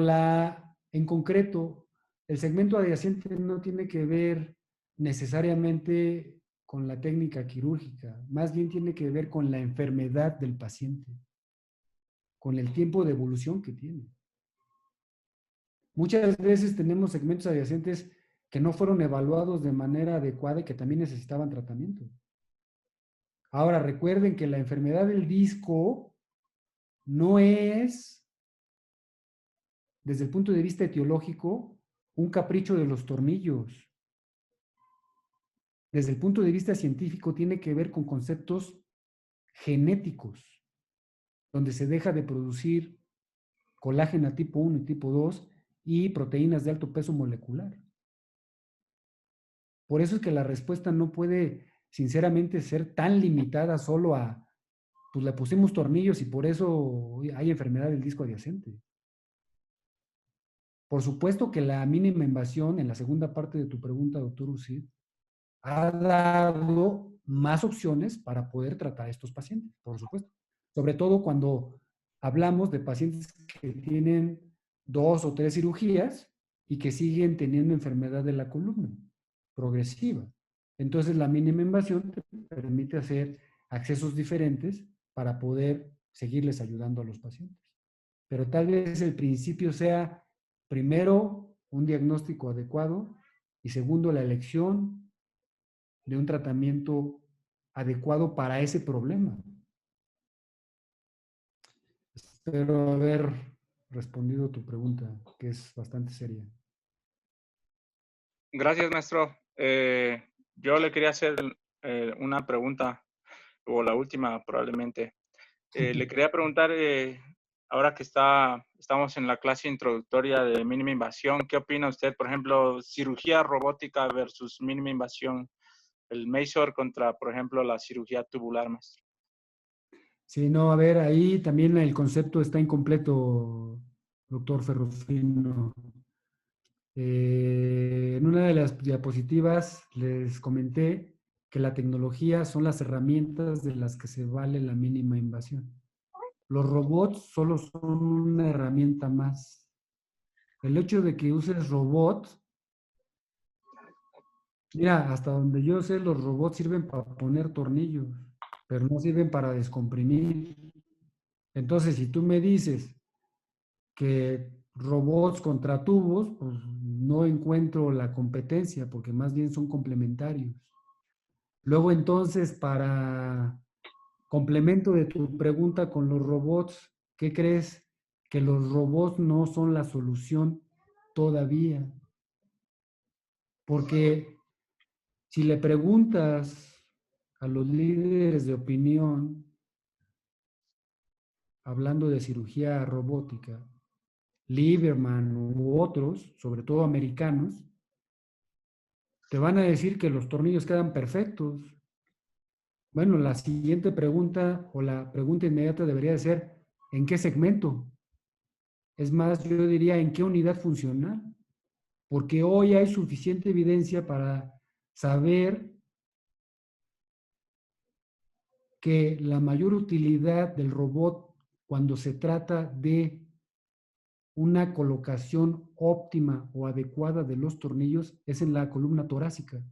A: en concreto, el segmento adyacente no tiene que ver necesariamente con la técnica quirúrgica, más bien tiene que ver con la enfermedad del paciente, con el tiempo de evolución que tiene. Muchas veces tenemos segmentos adyacentes que no fueron evaluados de manera adecuada y que también necesitaban tratamiento. Ahora, recuerden que la enfermedad del disco no es, desde el punto de vista etiológico, un capricho de los tornillos. Desde el punto de vista científico, tiene que ver con conceptos genéticos, donde se deja de producir colágeno tipo 1 y tipo 2 y proteínas de alto peso molecular. Por eso es que la respuesta no puede, sinceramente, ser tan limitada solo a, pues le pusimos tornillos y por eso hay enfermedad del disco adyacente. Por supuesto que la mínima invasión, en la segunda parte de tu pregunta, doctor Ucid, ha dado más opciones para poder tratar a estos pacientes, por supuesto. Sobre todo cuando hablamos de pacientes que tienen 2 o 3 cirugías y que siguen teniendo enfermedad de la columna progresiva. Entonces, la mínima invasión te permite hacer accesos diferentes para poder seguirles ayudando a los pacientes. Pero tal vez el principio sea, primero, un diagnóstico adecuado y segundo, la elección de un tratamiento adecuado para ese problema. Espero haber respondido tu pregunta, que es bastante seria.
B: Gracias, maestro. Yo le quería hacer una pregunta, o la última probablemente. Le quería preguntar, ahora que estamos en la clase introductoria de mínima invasión, ¿qué opina usted, por ejemplo, cirugía robótica versus mínima invasión? El Mazor contra, por ejemplo, la cirugía tubular, maestro.
A: Sí, no, a ver, ahí también el concepto está incompleto, doctor Ferrufino. En una de las diapositivas les comenté que la tecnología son las herramientas de las que se vale la mínima invasión. Los robots solo son una herramienta más. El hecho de que uses robots, mira, hasta donde yo sé, los robots sirven para poner tornillos, pero no sirven para descomprimir. Entonces, si tú me dices que robots contra tubos, pues no encuentro la competencia, porque más bien son complementarios. Luego, entonces, para complemento de tu pregunta con los robots, ¿qué crees? Que los robots no son la solución todavía. Porque si le preguntas a los líderes de opinión, hablando de cirugía robótica, Lieberman u otros, sobre todo americanos, te van a decir que los tornillos quedan perfectos. Bueno, la siguiente pregunta o la pregunta inmediata debería de ser, ¿en qué segmento? Es más, yo diría, ¿en qué unidad funcional? Porque hoy hay suficiente evidencia para saber que la mayor utilidad del robot cuando se trata de una colocación óptima o adecuada de los tornillos es en la columna torácica.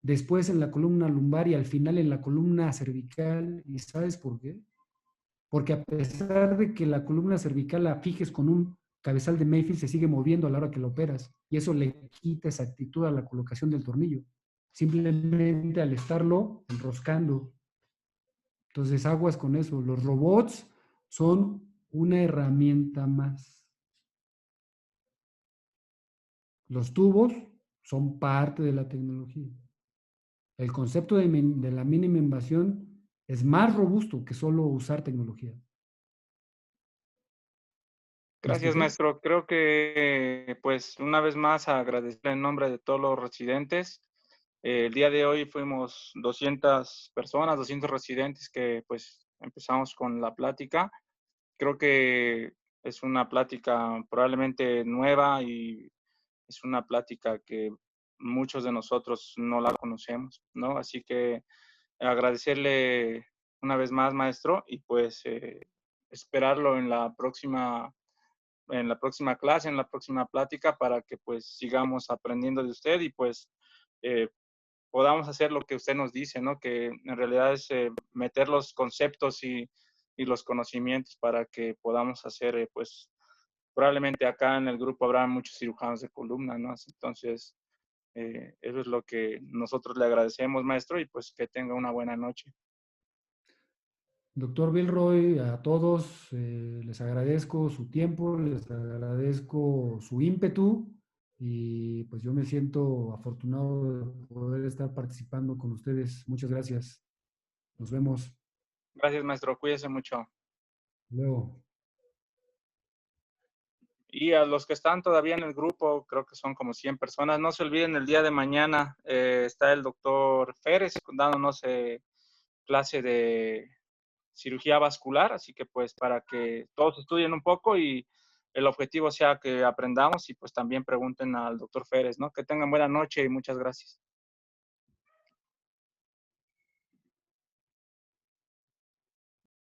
A: Después en la columna lumbar y al final en la columna cervical. ¿Y sabes por qué? Porque a pesar de que la columna cervical la fijes con un cabezal de Mayfield, se sigue moviendo a la hora que lo operas. Y eso le quita exactitud a la colocación del tornillo. Simplemente al estarlo enroscando. Entonces, aguas con eso. Los robots son una herramienta más. Los tubos son parte de la tecnología. El concepto de la mínima invasión es más robusto que solo usar tecnología. ¿Me
B: Gracias,
A: expliqué?
B: maestro. Creo que, pues, una vez más agradecerle en nombre de todos los residentes. El día de hoy fuimos 200 personas, 200 residentes que, pues, empezamos con la plática. Creo que es una plática probablemente nueva y es una plática que muchos de nosotros no la conocemos, ¿no? Así que agradecerle una vez más, maestro, y pues esperarlo en la próxima clase, en la próxima plática, para que pues sigamos aprendiendo de usted y pues eh, podamos hacer lo que usted nos dice, ¿no? Que en realidad es meter los conceptos y los conocimientos para que podamos hacer, pues, probablemente acá en el grupo habrá muchos cirujanos de columna, ¿no? Entonces, eso es lo que nosotros le agradecemos, maestro, y pues que tenga una buena noche.
A: Doctor Bilroy, a todos les agradezco su tiempo, les agradezco su ímpetu y pues yo me siento afortunado de poder estar participando con ustedes. Muchas gracias. Nos vemos
B: Gracias, maestro. Cuídese mucho.
A: luego.
B: Y a los que están todavía en el grupo, creo que son como 100 personas, no se olviden, el día de mañana está el doctor Férez dándonos clase de cirugía vascular, así que pues para que todos estudien un poco y el objetivo sea que aprendamos y pues también pregunten al doctor Férez, ¿no? Que tengan buena noche y muchas gracias.